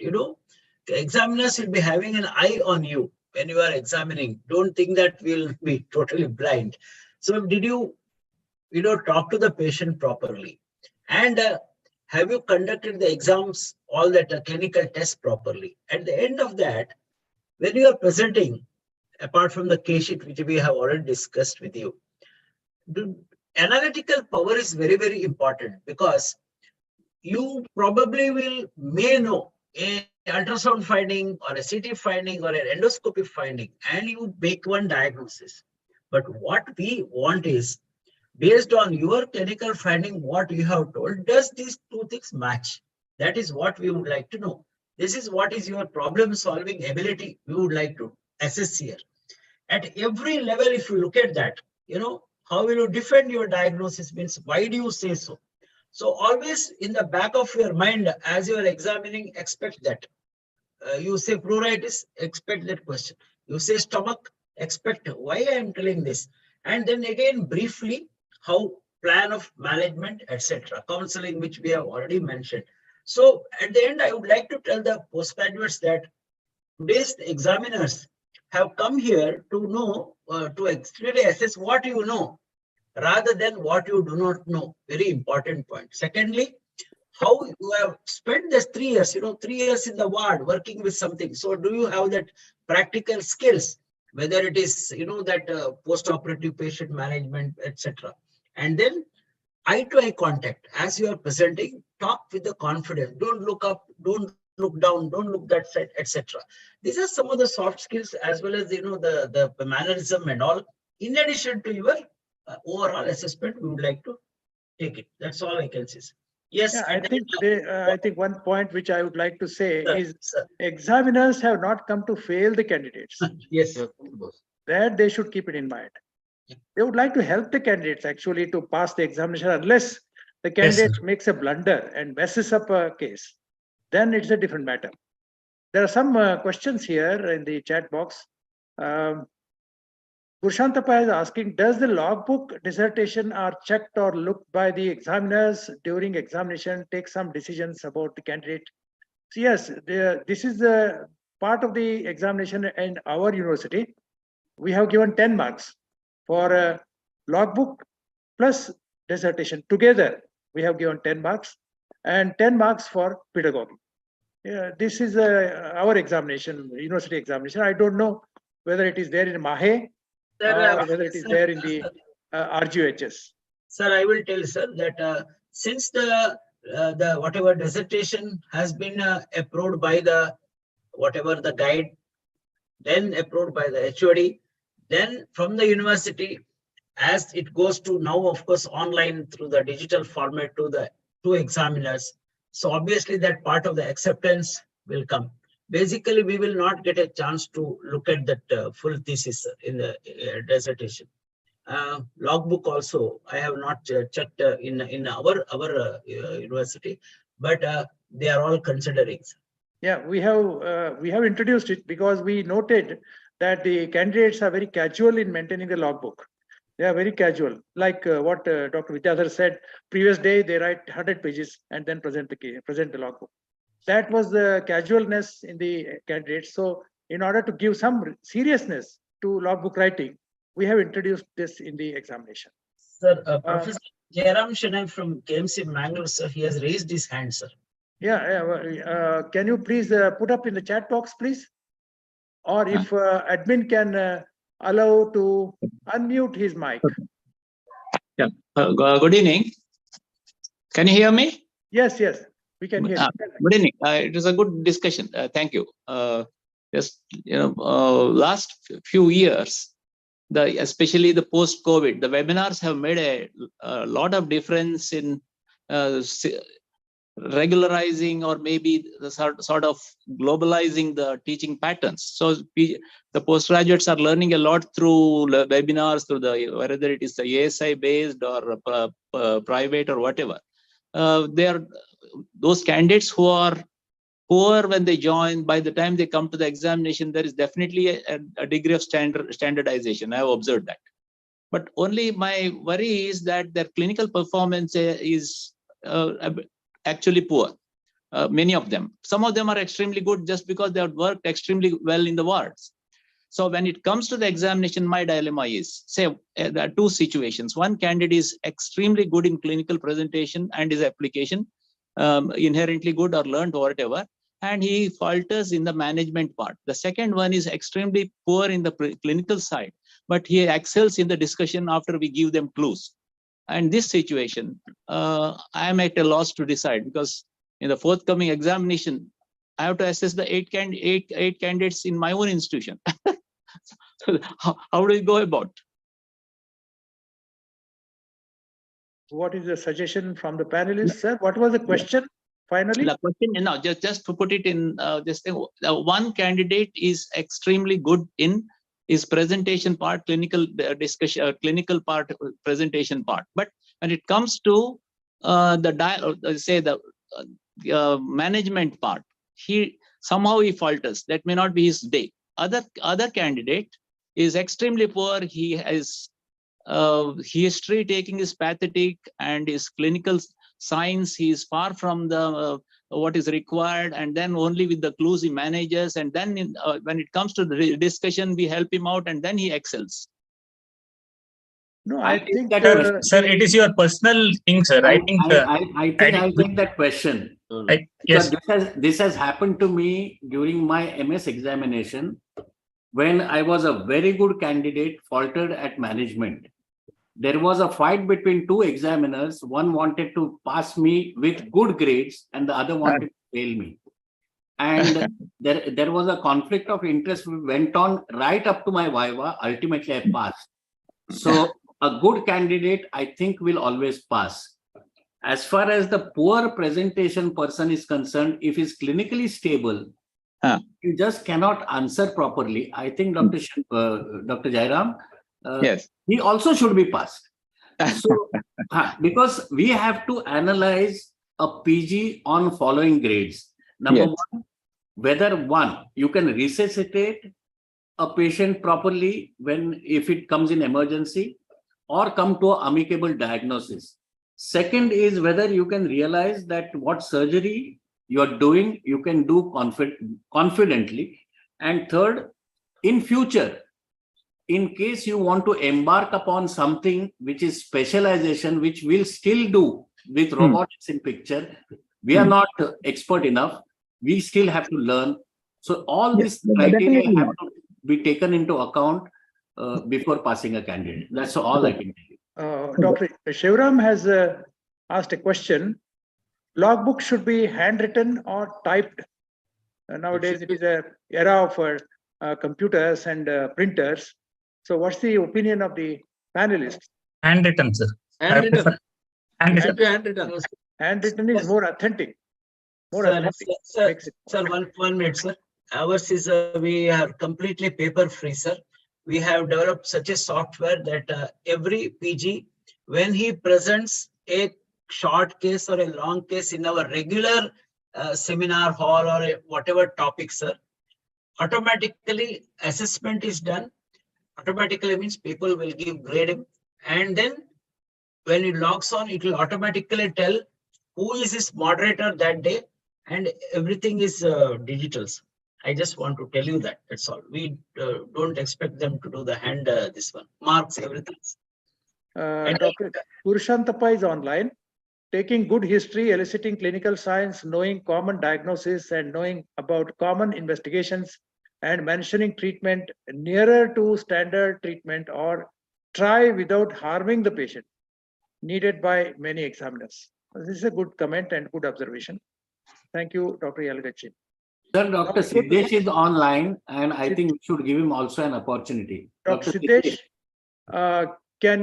Examiners will be having an eye on you when you are examining. Don't think that we'll be totally blind. So did you, talk to the patient properly? And have you conducted the exams, all that clinical tests properly? At the end of that, when you are presenting, apart from the case sheet, which we have already discussed with you, the analytical power is very, very important, because you probably may know a ultrasound finding or a CT finding or an endoscopy finding, and you make one diagnosis. But what we want is, based on your clinical finding, what you have told, does these two things match? That is what we would like to know. This is what is your problem solving ability we would like to assess here. At every level, if you look at that, how will you defend your diagnosis? Means, why do you say so? So always in the back of your mind, as you are examining, expect that. You say pruritus, expect that question. You say stomach, expect why I am telling this. And then again, briefly, how plan of management, etc. Counseling, which we have already mentioned. So at the end, I would like to tell the postgraduates that today's examiners have come here to know, to actually assess what you know, rather than what you do not know. Very important point. Secondly, how you have spent this 3 years, 3 years in the ward working with something. So do you have that practical skills, whether it is, that post-operative patient management, etc. And then eye-to-eye contact. As you are presenting, talk with the confidence. Don't look up, don't look down, don't look that side, etc. These are some of the soft skills, as well as the mannerism and all. In addition to your overall assessment, we would like to take it. That's all I can say. Yes, Yeah, I think one point which I would like to say is examiners have not come to fail the candidates. Yes, That they should keep it in mind. They would like to help the candidates actually to pass the examination, unless the candidate makes a blunder and messes up a case. Then it's a different matter. There are some questions here in the chat box. Gurshantapa is asking, does the logbook dissertation are checked or looked by the examiners during examination, take some decisions about the candidate? So yes, this is the part of the examination in our university. We have given 10 marks for logbook plus dissertation. Together, we have given 10 marks and 10 marks for pedagogy. Yeah, this is our examination, university examination. I don't know whether it is there in MAHE or whether it is there in the RGHS. Sir, I will tell sir that since the whatever dissertation has been approved by the whatever the guide, then approved by the HOD, Then from the university, as it goes to now, of course, online through the digital format to the two examiners. So obviously that part of the acceptance will come. Basically, we will not get a chance to look at that full thesis in the dissertation. Logbook also, I have not checked in our university, but they are all considering. Yeah, we have introduced it because we noted that the candidates are very casual in maintaining the logbook. They are very casual, like what Dr. Vidyadhar said. Previous day they write 100 pages and then present the logbook. That was the casualness in the candidates. So, in order to give some seriousness to logbook writing, we have introduced this in the examination. Sir, Professor Jairam Shenoy from KMC Mangalore, sir, he has raised his hand, sir. Yeah, can you please put up in the chat box, please? Or if admin can allow to unmute his mic. Yeah. Good evening. Can you hear me? Yes, we can hear you. Good evening. It was a good discussion. Thank you. Just last few years, especially the post-COVID, the webinars have made a lot of difference in regularizing or maybe the sort of globalizing the teaching patterns. So the postgraduates are learning a lot through webinars, through whether it is the ASI based or private or whatever. They are those candidates who are poor when they join. By the time they come to the examination, there is definitely a degree of standardization. I have observed that. But only my worry is that their clinical performance is actually poor. Many of them. Some of them are extremely good just because they have worked extremely well in the wards. So when it comes to the examination, my dilemma is, say, there are two situations. One candidate is extremely good in clinical presentation and his application, inherently good or learned or whatever, and he falters in the management part. The second one is extremely poor in the clinical side, but he excels in the discussion after we give them clues. And this situation, I am at a loss to decide, because in the forthcoming examination, I have to assess the eight candidates in my own institution. So how do you go about? What is the suggestion from the panelists, sir? What was the question finally? The question, no, just to put it in this thing, one candidate is extremely good in his presentation part, clinical discussion, clinical part, presentation part. But when it comes to the management part, he falters. That may not be his day. Other candidate is extremely poor. He has history taking is pathetic, and his clinical science, he is far from the what is required, and then only with the clues he manages, and then when it comes to the discussion, we help him out, and then he excels. No, I think that, sir, it is your personal thing, sir. I think I'll take that question. Yes, this has happened to me during my MS examination, when I was a very good candidate, faltered at management. There was a fight between two examiners. One wanted to pass me with good grades and the other wanted to fail me. And there was a conflict of interest which went on right up to my Viva. Ultimately, I passed. So a good candidate, I think, will always pass. As far as the poor presentation person is concerned, if he's clinically stable, you just cannot answer properly. I think Dr. Jairam, yes, he also should be passed. So, because we have to analyze a PG on following grades. Number one, whether you can resuscitate a patient properly if it comes in emergency, or come to an amicable diagnosis. Second is whether you can realize that what surgery you are doing, you can do confidently. And third, in future, in case you want to embark upon something which is specialization, which we'll still do with robotics in picture, we are not expert enough. We still have to learn. So all these criteria have to be taken into account before passing a candidate. That's all I can tell you. Dr. Shivram has asked a question. Logbook should be handwritten or typed. Nowadays, it is an era of computers and printers. So what's the opinion of the panelists? Handwritten, sir. I Handwritten. prefer handwritten. Should be handwritten. Handwritten is more authentic. More Sir, authentic. sir, Makes it- sir, one minute, sir. Ours is, we are completely paper free, sir. We have developed such a software that every PG, when he presents a short case or a long case in our regular seminar hall or whatever topic, sir, automatically assessment is done. Automatically means people will give grade him, and then when it logs on, it will automatically tell who is his moderator that day, and everything is digital. I just want to tell you that. That's all. We don't expect them to do the hand this one marks everything. Dr. Purushanthappa is online, taking good history, eliciting clinical science, knowing common diagnosis and knowing about common investigations and mentioning treatment nearer to standard treatment or try without harming the patient needed by many examiners. This is a good comment and good observation. Thank you, Dr. Yalagachi. Sir, Dr. Siddesh is online, and I think we should give him also an opportunity. Dr. Siddesh, can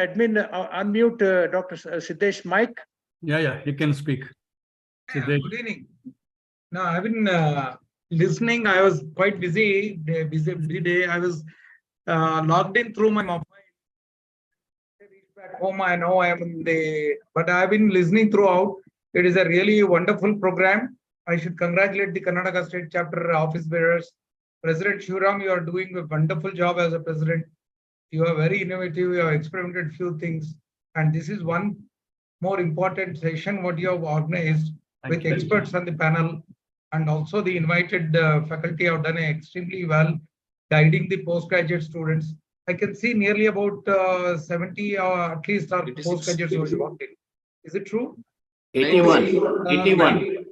admin unmute Dr. Siddesh mic? Yeah, you can speak. Yeah, good evening. No, I've been listening. I was quite busy day. I was logged in through my mobile. I reached back home. I know I am in but I've been listening throughout. It is a really wonderful program. I should congratulate the Karnataka State Chapter office bearers. President Shivaram, you are doing a wonderful job as a president. You are very innovative. You have experimented few things, and this is one more important session what you have organized with experts on the panel, and also the invited faculty have done extremely well guiding the postgraduate students. I can see nearly about 70 or at least are postgraduate students walked in. Is it true? 81.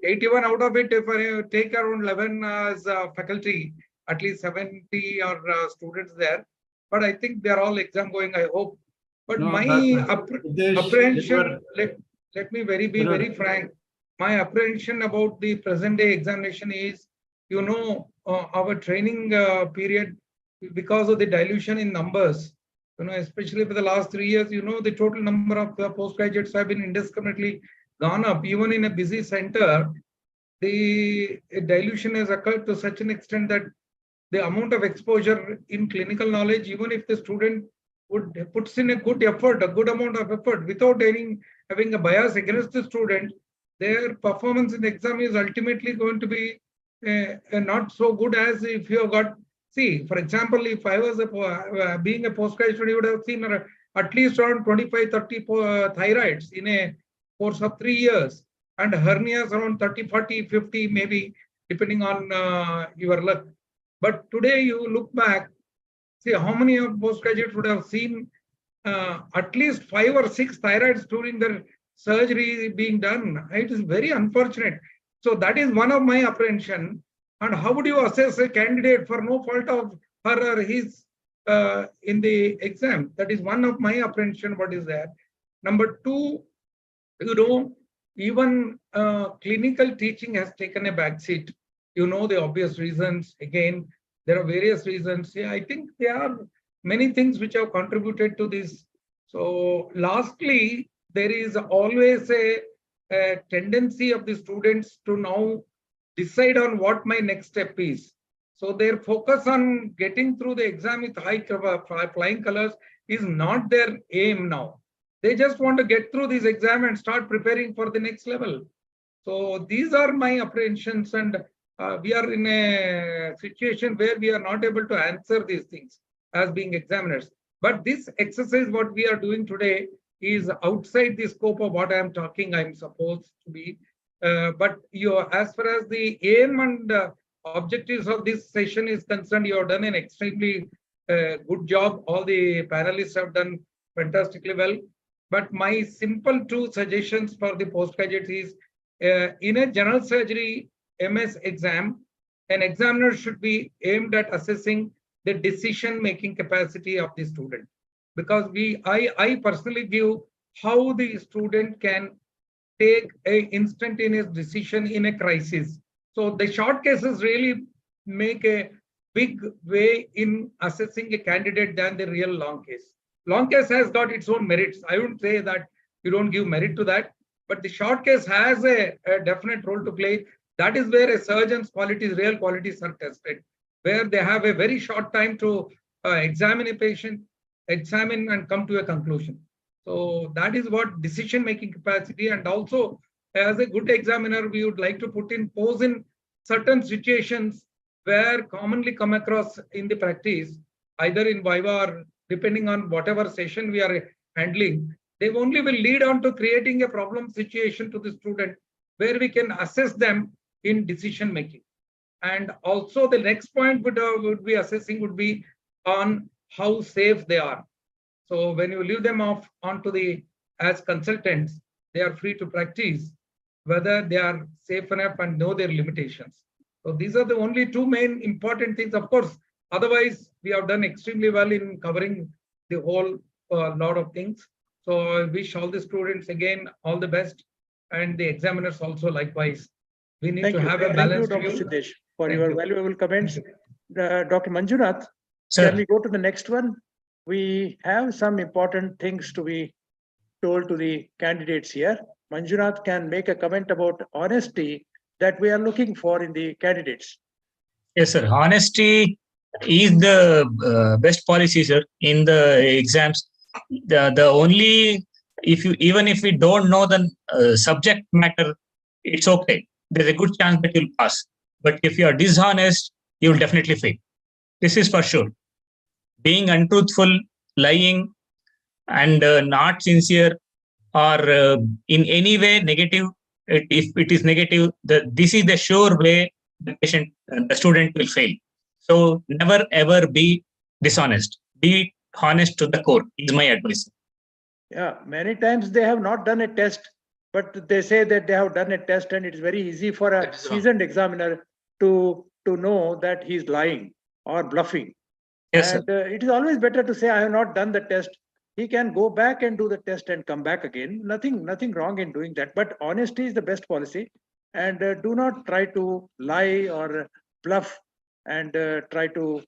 81 out of it, if I take around 11 as faculty, at least 70 are students there. But I think they are all exam going, I hope. But No, my Siddesh, apprehension, let me be very frank. My apprehension about the present day examination is, our training period, because of the dilution in numbers, especially for the last 3 years, the total number of postgraduates have been indiscriminately gone up. Even in a busy center, the dilution has occurred to such an extent that the amount of exposure in clinical knowledge, even if the student puts in a good effort, a good amount of effort, without having a bias against the student, their performance in the exam is ultimately going to be not so good as if you have got. See, for example, if I was being a postgraduate, you would have seen at least around 25-30 thyroids in a course of 3 years, and hernias around 30, 40, 50, maybe, depending on your luck. But today you look back, see how many of postgraduates would have seen at least 5 or 6 thyroids during their surgery being done. It is very unfortunate. So that is one of my apprehension. And how would you assess a candidate for no fault of her or his in the exam? That is one of my apprehension. What is there? Number 2, even clinical teaching has taken a backseat. The obvious reasons. Again, there are various reasons. Yeah, I think there are many things which have contributed to this. So lastly, there is always a tendency of the students to now decide on what my next step is. So their focus on getting through the exam with high flying colors is not their aim now. They just want to get through this exam and start preparing for the next level. So these are my apprehensions, and we are in a situation where we are not able to answer these things as being examiners. But this exercise, what we are doing today, is outside the scope of what I am talking, I'm supposed to be. But as far as the aim and objectives of this session is concerned, you have done an extremely good job. All the panelists have done fantastically well. But my simple 2 suggestions for the postgraduates is, in a general surgery MS exam, an examiner should be aimed at assessing the decision-making capacity of the student. Because I personally view how the student can take an instantaneous decision in a crisis. So the short cases really make a big way in assessing a candidate than the real long case. Long case has got its own merits. I wouldn't say that you don't give merit to that, but the short case has a definite role to play. That is where a surgeon's qualities, real qualities are tested, where they have a very short time to examine a patient, examine and come to a conclusion. So that is what decision-making capacity, and also as a good examiner, we would like to pose in certain situations where commonly come across in the practice, either in Viva or depending on whatever session we are handling, they only will lead on to creating a problem situation to the student where we can assess them in decision making. And also the next point would be assessing would be on how safe they are. So when you leave them off onto the as consultants, they are free to practice whether they are safe enough and know their limitations. So these are the only two main important things. Of course, otherwise we have done extremely well in covering the whole lot of things. So I wish all the students again all the best, and the examiners also likewise. We need to have a balanced Thank you, Dr. view. Siddesh, for Thank your you. valuable comments. Dr. Manjunath, Sir. can we go to the next one? We have some important things to be told to the candidates here. Manjunath can make a comment about honesty that we are looking for in the candidates. Yes, sir. Honesty is the best policy, sir, in the exams. The only, even if we don't know the subject matter, it's okay. There's a good chance that you'll pass. But if you are dishonest, you will definitely fail. This is for sure. Being untruthful, lying, and not sincere, or in any way negative, if it is negative, this is the sure way the student will fail. So never ever be dishonest. Be honest to the core is my advice. Yeah, many times they have not done a test, but they say that they have done a test, and it's very easy for That a is wrong. seasoned examiner to know that he's lying or bluffing. Yes, sir. And it is always better to say, I have not done the test. He can go back and do the test and come back again. Nothing wrong in doing that. But honesty is the best policy. And do not try to lie or bluff and try to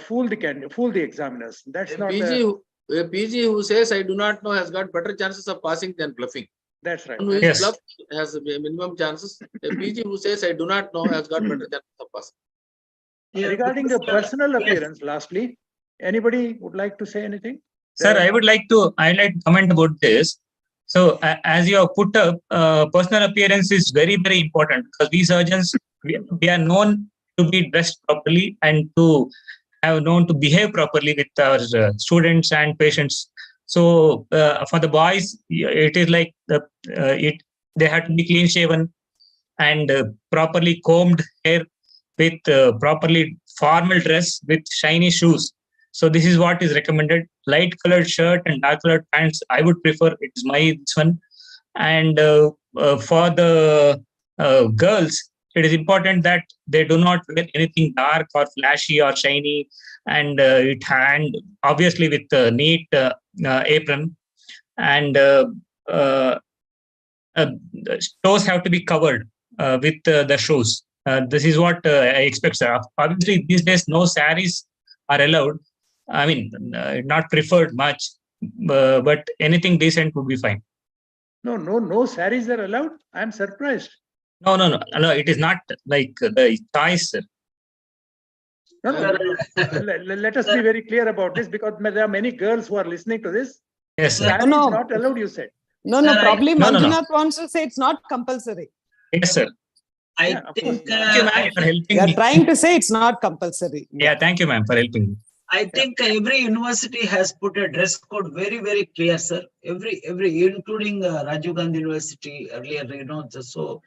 fool the examiners. That's not. A PG who says I do not know has got better chances of passing than bluffing. That's right. One who is Yes. bluff has minimum chances. A PG who says I do not know has got better chances of passing. Yeah, Regarding the because, personal yes. appearance, lastly, anybody would like to say anything? Sir, I'd like to comment about this. So as you have put up, personal appearance is very, very important, because we surgeons, we are known to be dressed properly and to have known to behave properly with our students and patients. So for the boys, it is like they have to be clean shaven and properly combed hair, with properly formal dress with shiny shoes. So this is what is recommended. Light colored shirt and dark colored pants, I would prefer. It's this one. And for the girls, it is important that they do not wear anything dark or flashy or shiny, and obviously with a neat apron, and toes have to be covered with the shoes. This is what I expect, sir. Obviously, these days no saris are allowed. I mean, not preferred much, but anything decent would be fine. No saris are allowed. I'm surprised. No. It is not like the choice, sir. No. Let us be very clear about this, because there are many girls who are listening to this. Yes, sir. Saree is No. not allowed, you said. No, Sir, probably No. Manjunath wants to say it's not compulsory. Yes, sir. I Yeah, of think course. Thank you, ma'am, for helping You're me. trying to say it's not compulsory. Yeah, thank you, ma'am, for helping me. I think every university has put a dress code very, very clear, sir. Every including Rajiv Gandhi University earlier, so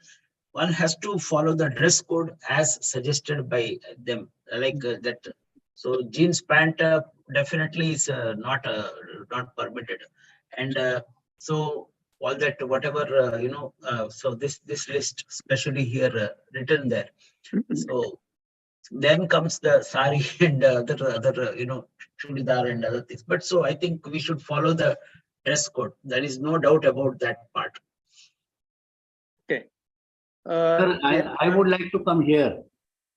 one has to follow the dress code as suggested by them, like that. So jeans pant definitely is not permitted, and so all that whatever so this list especially here written there. So then comes the sari and other chudidar and other things. But so I think we should follow the dress code. There is no doubt about that part. Okay. Sir, I would like to come here.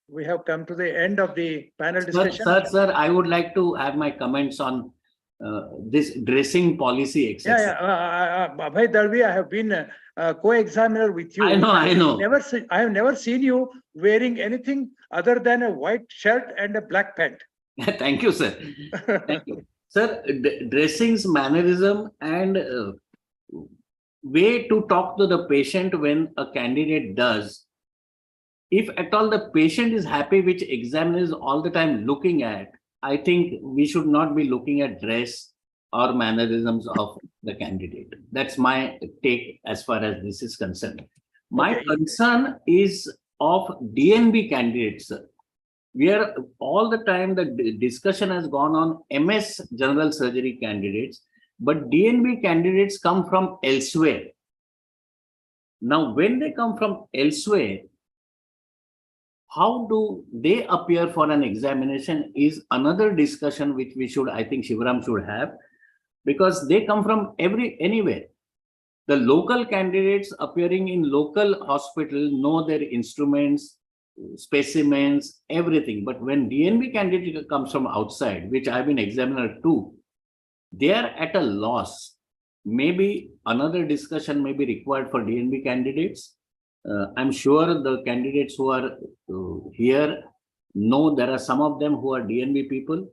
we have come to the end of the panel Sir, discussion. sir, I would like to have my comments on this dressing policy, etc. Abhay Dalvi, I have been co-examiner with you. I know. I have never seen you wearing anything other than a white shirt and a black pant. Thank you, sir. Thank you. Sir, dressings, mannerism, and way to talk to the patient when a candidate does. If at all the patient is happy, which examiner is all the time looking at, I think we should not be looking at dress or mannerisms of the candidate. That's my take as far as this is concerned. My concern is of DNB candidates, sir. We are all the time, the discussion has gone on MS general surgery candidates, but DNB candidates come from elsewhere. Now, when they come from elsewhere, how do they appear for an examination is another discussion which we should, I think Shivaram should have, because they come from anywhere. The local candidates appearing in local hospital know their instruments, specimens, everything. But when DNB candidate comes from outside, which I've been examiner too, they are at a loss. Maybe another discussion may be required for DNB candidates. I'm sure the candidates who are here know there are some of them who are DNB people.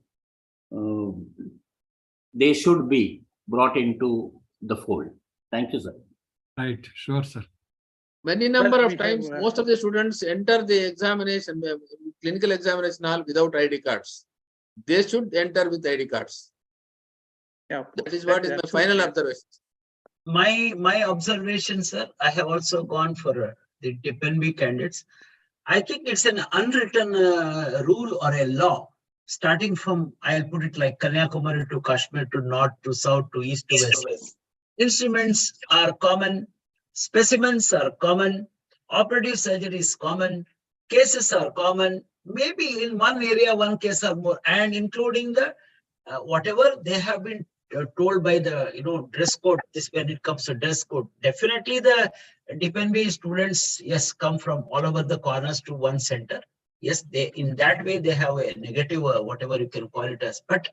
They should be brought into the fold. Thank you, sir. Right, sure, sir. Many number of times, most of the students enter the examination, clinical examination hall without ID cards. They should enter with ID cards. Yeah, That is what is my final observation. My observation, sir, I have also gone for the DNB candidates. I think it's an unwritten rule or a law, starting from, I'll put it like Kanyakumari to Kashmir to north to south to east to west. Instruments are common, specimens are common, operative surgery is common, cases are common. Maybe in one area, one case or more, and including the whatever they have been told by the dress code. This when it comes to dress code, definitely the DNB students, yes, come from all over the corners to one center. Yes, they in that way they have a negative whatever you can call it as. But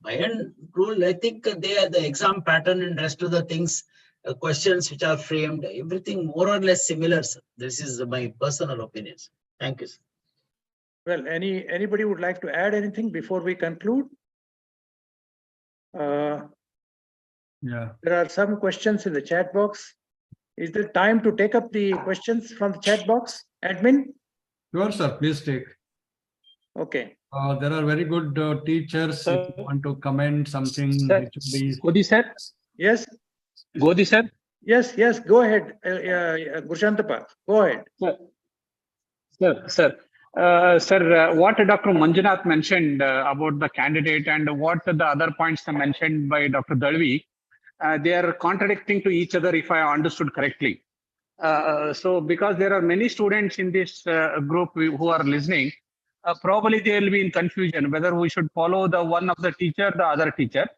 by end rule, I think they are the exam pattern and rest of the things, questions which are framed, everything more or less similar. Sir. This is my personal opinion. Sir. Thank you. Sir. Well, anybody would like to add anything before we conclude? Yeah. There are some questions in the chat box. Is there time to take up the questions from the chat box, admin? Sure, sir. Please take. Okay. There are very good teachers. If you want to comment something, Sir. it should be. Godi sir. Yes. Godi sir. Yes. Go ahead, Gurshantapa. Go ahead. Sir, what Dr. Manjunath mentioned about the candidate and what the other points mentioned by Dr. Dalvi, they are contradicting to each other if I understood correctly. So because there are many students in this group who are listening, probably they will be in confusion whether we should follow the one of the teacher, the other teacher.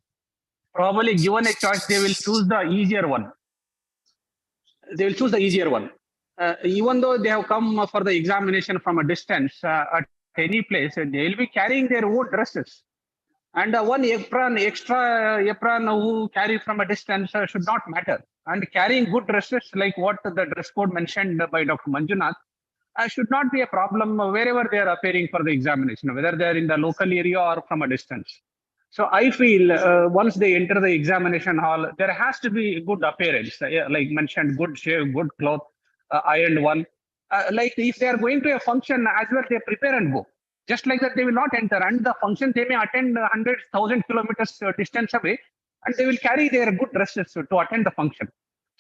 Probably given a choice, they will choose the easier one. Even though they have come for the examination from a distance at any place, they will be carrying their own dresses. And one extra apron who carry from a distance should not matter. And carrying good dresses like what the dress code mentioned by Dr. Manjunath should not be a problem wherever they are appearing for the examination, whether they are in the local area or from a distance. So I feel once they enter the examination hall, there has to be good appearance, like mentioned, good shave, good cloth, ironed one. Like if they are going to a function as well, they prepare and go. Just like that, they will not enter. And the function, they may attend 100,000 kilometers distance away, and they will carry their good dresses to attend the function.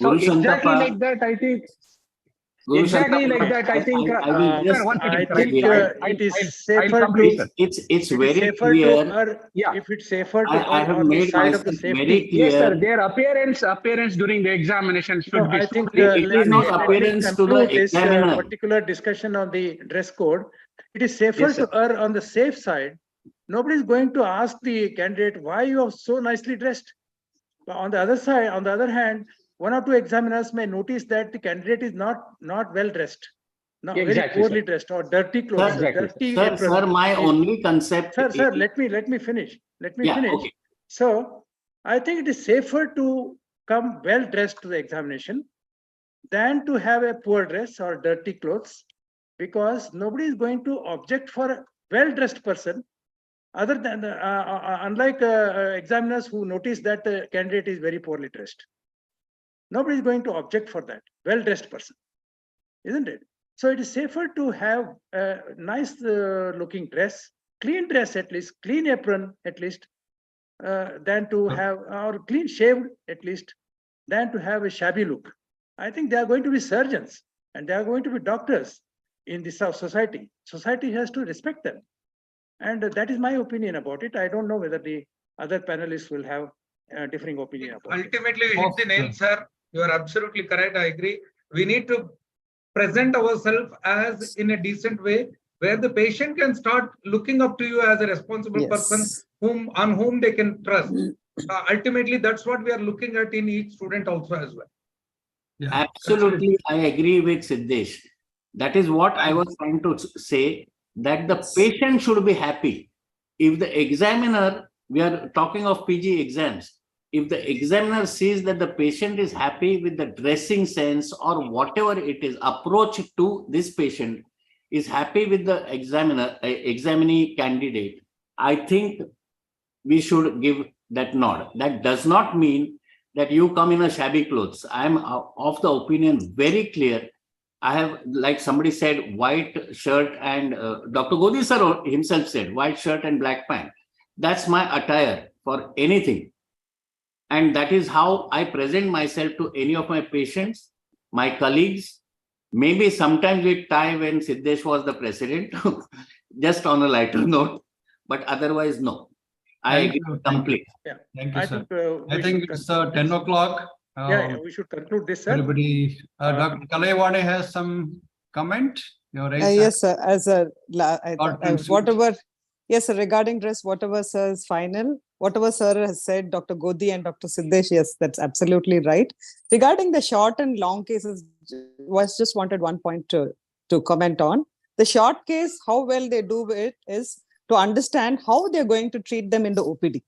So exactly like that, I think. Exactly like that, I think. It is safer to. It's very clear. If it's safer to I have made myself very clear. Yes, sir. Their appearance during the examination should be. I think it is not appearance to the examiner. Particular discussion on the dress code. It is safer to err on the safe side. Nobody is going to ask the candidate why you are so nicely dressed. But on the other side, on the other hand, one or two examiners may notice that the candidate is not well dressed. No, Yeah, very exactly, poorly sir. dressed or dirty clothes. Sir, Exactly. Dirty Sir, apron. sir, my only concept. Sir, is- let me finish. Let me Yeah, finish. okay. So I think it is safer to come well dressed to the examination than to have a poor dress or dirty clothes, because nobody is going to object for a well dressed person, other than unlike examiners who notice that the candidate is very poorly dressed. Nobody is going to object for that well dressed person, isn't it? So it is safer to have a nice looking dress, clean dress at least, clean apron at least, than to have, or clean shaved at least, than to have a shabby look. I think they are going to be surgeons and they are going to be doctors in this society. Society has to respect them. And that is my opinion about it. I don't know whether the other panelists will have a differing opinion about it. Ultimately, you hit the nail, sir. You are absolutely correct. I agree. We need to present ourselves as in a decent way, where the patient can start looking up to you as a responsible person on whom they can trust. Ultimately, that's what we are looking at in each student also as well. Yeah, Absolutely, I agree with Siddesh. That is what I was trying to say, that the patient should be happy. If the examiner, we are talking of PG exams, if the examiner sees that the patient is happy with the dressing sense or whatever it is, approach to this patient is happy with the examiner, examinee candidate, I think we should give that nod. That does not mean that you come in a shabby clothes. I am of the opinion very clear. I have, like somebody said, white shirt and Dr. Godi sir himself said, white shirt and black pant. That's my attire for anything. And that is how I present myself to any of my patients, my colleagues, maybe sometimes with tie when Siddesh was the president, just on a lighter note, but otherwise, no. I agree completely. Yeah. Thank you, I sir. think I think it's 10 o'clock. Yeah, we should conclude this, sir. Everybody, Dr. Kalaivani has some comment. Your Yes, sir. As a whatever, yes, sir, regarding dress, whatever sir is final, whatever sir has said, Dr. Godi and Dr. Siddesh, yes, that's absolutely right. Regarding the short and long cases, was just wanted one point to comment on. The short case, how well they do it is to understand how they're going to treat them in the OPD.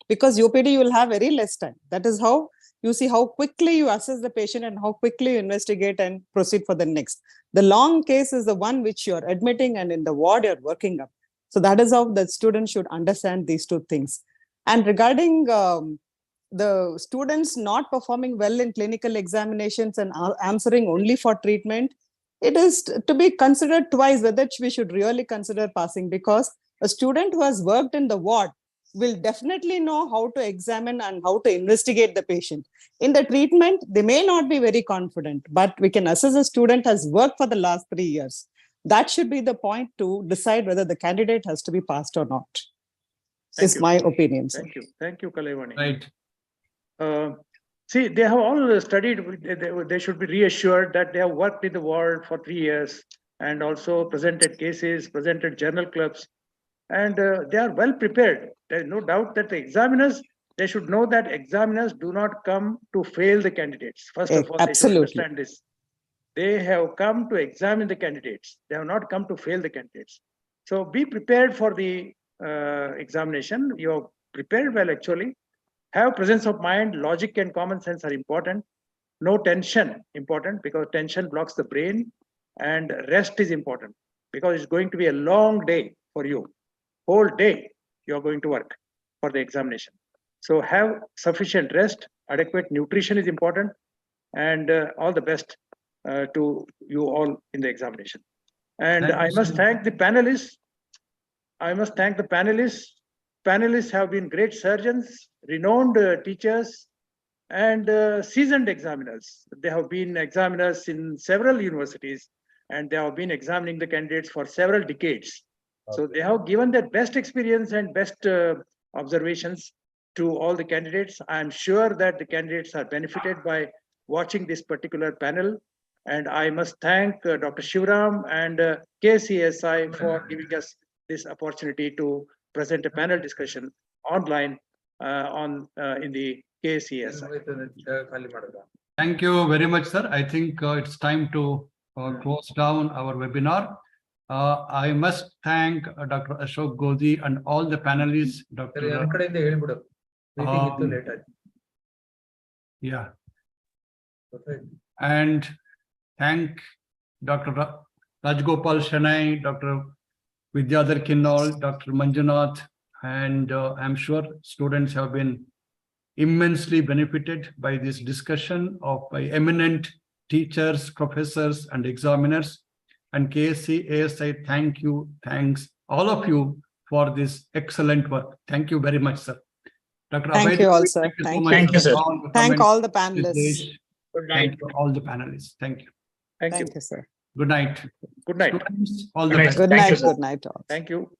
Because OPD, you will have very less time. That is how you see how quickly you assess the patient and how quickly you investigate and proceed for the next. The long case is the one which you're admitting and in the ward you're working up. So that is how the student should understand these two things. And regarding the students not performing well in clinical examinations and answering only for treatment, it is to be considered twice whether we should really consider passing, because a student who has worked in the ward will definitely know how to examine and how to investigate the patient. In the treatment, they may not be very confident, but we can assess a student has worked for the last 3 years. That should be the point to decide whether the candidate has to be passed or not. Is my opinion. Thank you. Thank you, Kalaivani. Right. See, they have all studied, they should be reassured that they have worked in the ward for 3 years and also presented cases, presented journal clubs, and they are well prepared. There is no doubt that the examiners, they should know that examiners do not come to fail the candidates. First of all, they should understand this. They have come to examine the candidates. They have not come to fail the candidates. So be prepared for the examination. You are prepared well, actually. Have presence of mind, logic and common sense are important. No tension, important, because tension blocks the brain, and rest is important because it's going to be a long day for you. Whole day you are going to work for the examination. So have sufficient rest, adequate nutrition is important, and all the best to you all in the examination. And I must thank the panelists. Panelists have been great surgeons, renowned teachers, and seasoned examiners. They have been examiners in several universities, and they have been examining the candidates for several decades. So they have given their best experience and best observations to all the candidates. I am sure that the candidates are benefited by watching this particular panel. And I must thank Dr. Shivram and KCSI for giving us this opportunity to present a panel discussion online in the KCSI. Thank you very much, sir. I think it's time to close down our webinar. I must thank Dr. Ashok Godhi and all the panelists. Yeah. And thank Dr. Rajgopal Shanai, Dr. Vidyadhar Kinnal, Dr. Manjunath, and I'm sure students have been immensely benefited by this discussion by eminent teachers, professors, and examiners. And KSC ASI, thanks all of you for this excellent work. Thank you very much, sir. Dr. Thank Abhay you Devi, all, sir. thank you so Thank much you. Thank you, sir. for all the Thank comments. all the panelists. Thank you all the panelists. Thank you. Thank you. Thank you, sir. Good night. Good night. Students, all the Good night. best. Good Thank you, night. sir. Good night all. Thank you.